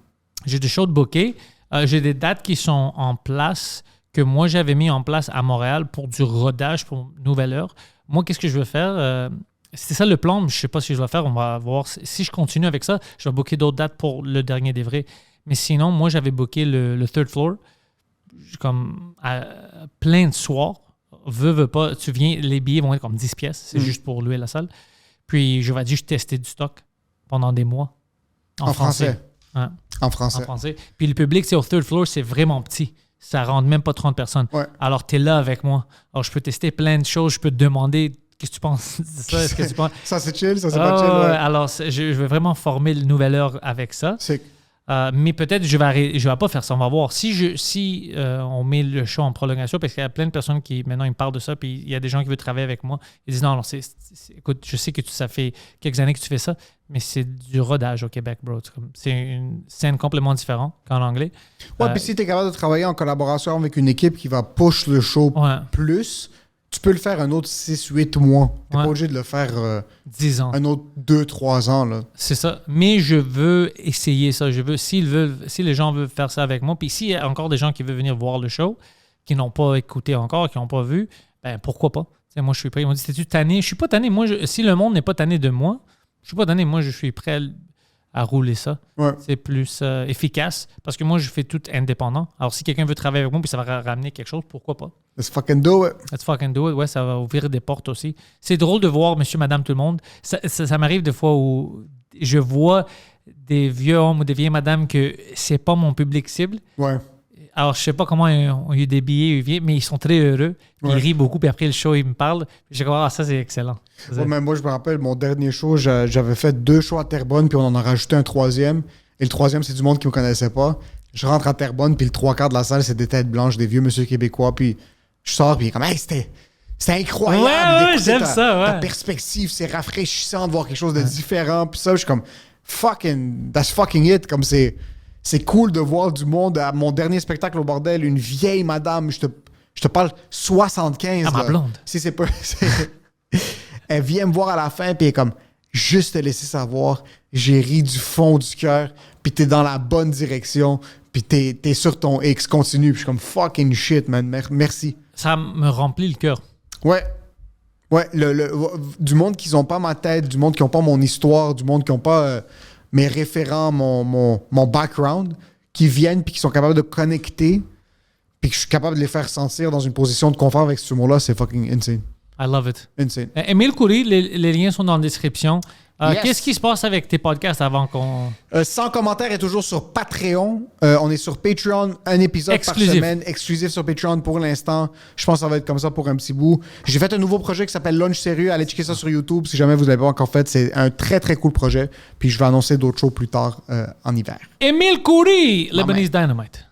J'ai des shows de booker. J'ai des dates qui sont en place que moi, j'avais mis en place à Montréal pour du rodage, pour Nouvelle Heure. Moi, qu'est-ce que je veux faire? C'est ça le plan, mais je ne sais pas si je vais faire. On va voir. Si je continue avec ça, je vais booker d'autres dates pour le dernier des vrais. Mais sinon, moi, j'avais booké le third floor comme à plein de soirs. Veux pas, tu viens, les billets vont être comme 10 pièces. C'est juste pour louer la salle. Puis, je vais dire, je testais du stock pendant des mois. En français. Hein? En français. En français. Puis, le public, c'est au third floor, c'est vraiment petit. Ça rentre même pas 30 personnes. Alors, tu es là avec moi. Alors, je peux tester plein de choses. Je peux te demander qu'est-ce que tu penses de ça. Est-ce que tu penses... Ça, c'est chill. Ça, c'est pas chill. Alors, je vais vraiment former le Nouvelle Heure avec ça. Mais peut-être je vais pas faire ça. On va voir. Si on met le show en prolongation, parce qu'il y a plein de personnes qui, maintenant, ils me parlent de ça, puis il y a des gens qui veulent travailler avec moi. Ils disent, non, écoute, je sais que ça fait quelques années que tu fais ça, mais c'est du rodage au Québec, bro. C'est une scène complètement différente qu'en anglais. Puis si tu es capable de travailler en collaboration avec une équipe qui va push le show plus, tu peux le faire un autre 6-8 mois. Tu n'es pas obligé de le faire 10 ans. Un autre 2-3 ans. Là. C'est ça. Mais je veux essayer ça. Si les gens veulent faire ça avec moi, puis s'il y a encore des gens qui veulent venir voir le show, qui n'ont pas écouté encore, qui n'ont pas vu, ben pourquoi pas? T'sais, moi, je suis prêt. Ils m'ont dit, t'es-tu tanné? Je suis pas tanné. Moi, si le monde n'est pas tanné de moi, je suis pas tanné. Moi, je suis prêt à rouler ça. C'est plus efficace parce que moi, je fais tout indépendant. Alors, si quelqu'un veut travailler avec moi puis ça va ramener quelque chose, pourquoi pas? Let's fucking do it. Let's fucking do it. Ouais, ça va ouvrir des portes aussi. C'est drôle de voir monsieur, madame, tout le monde. Ça m'arrive des fois où je vois des vieux hommes ou des vieilles madames que c'est pas mon public cible. Ouais. Alors, je sais pas comment ils ont eu des billets, mais ils sont très heureux. Puis Ouais. Ils rient beaucoup, puis après le show, ils me parlent. Puis j'ai comme, ah, ça, c'est excellent. Ouais, mais moi, je me rappelle, mon dernier show, j'avais fait 2 shows à Terrebonne, puis on en a rajouté un 3e. Et le 3e, c'est du monde qui me connaissait pas. Je rentre à Terrebonne, puis le 3/4 de la salle, c'est des têtes blanches, des vieux monsieur québécois. Puis je sors, puis il est comme, hey, c'était incroyable. Ouais, d'écouter j'aime ça, ouais. Ta perspective, c'est rafraîchissant de voir quelque chose de différent. Puis ça, je suis comme, that's fucking it. Comme c'est cool de voir du monde. À mon dernier spectacle au bordel, une vieille madame, je te parle 75. Ah, ma là. blonde. Si c'est pas. Elle vient me voir à la fin, puis elle est comme, juste te laisser savoir, j'ai ri du fond du cœur, puis t'es dans la bonne direction, puis t'es sur ton X, continue. Puis je suis comme, fucking shit, man, merci. Ça me remplit le cœur. Ouais. Ouais, du monde qui n'ont pas ma tête, du monde qui n'ont pas mon histoire, du monde qui n'ont pas mes référents, mon background, qui viennent puis qui sont capables de connecter, puis que je suis capable de les faire sentir dans une position de confort avec ce humour-là, c'est fucking insane. I love it. Insane. Émile Coury, les liens sont dans la description. Yes. Qu'est-ce qui se passe avec tes podcasts avant qu'on... Sans commentaire est toujours sur Patreon. On est sur Patreon, un épisode Exclusif. par semaine, exclusif sur Patreon pour l'instant. Je pense que ça va être comme ça pour un petit bout. J'ai fait un nouveau projet qui s'appelle Lunch Sérieux. Allez checker ça sur YouTube si jamais vous ne l'avez pas encore fait. C'est un très très cool projet. Puis je vais annoncer d'autres shows plus tard en hiver. Émile Coury, Lebanese Dynamite.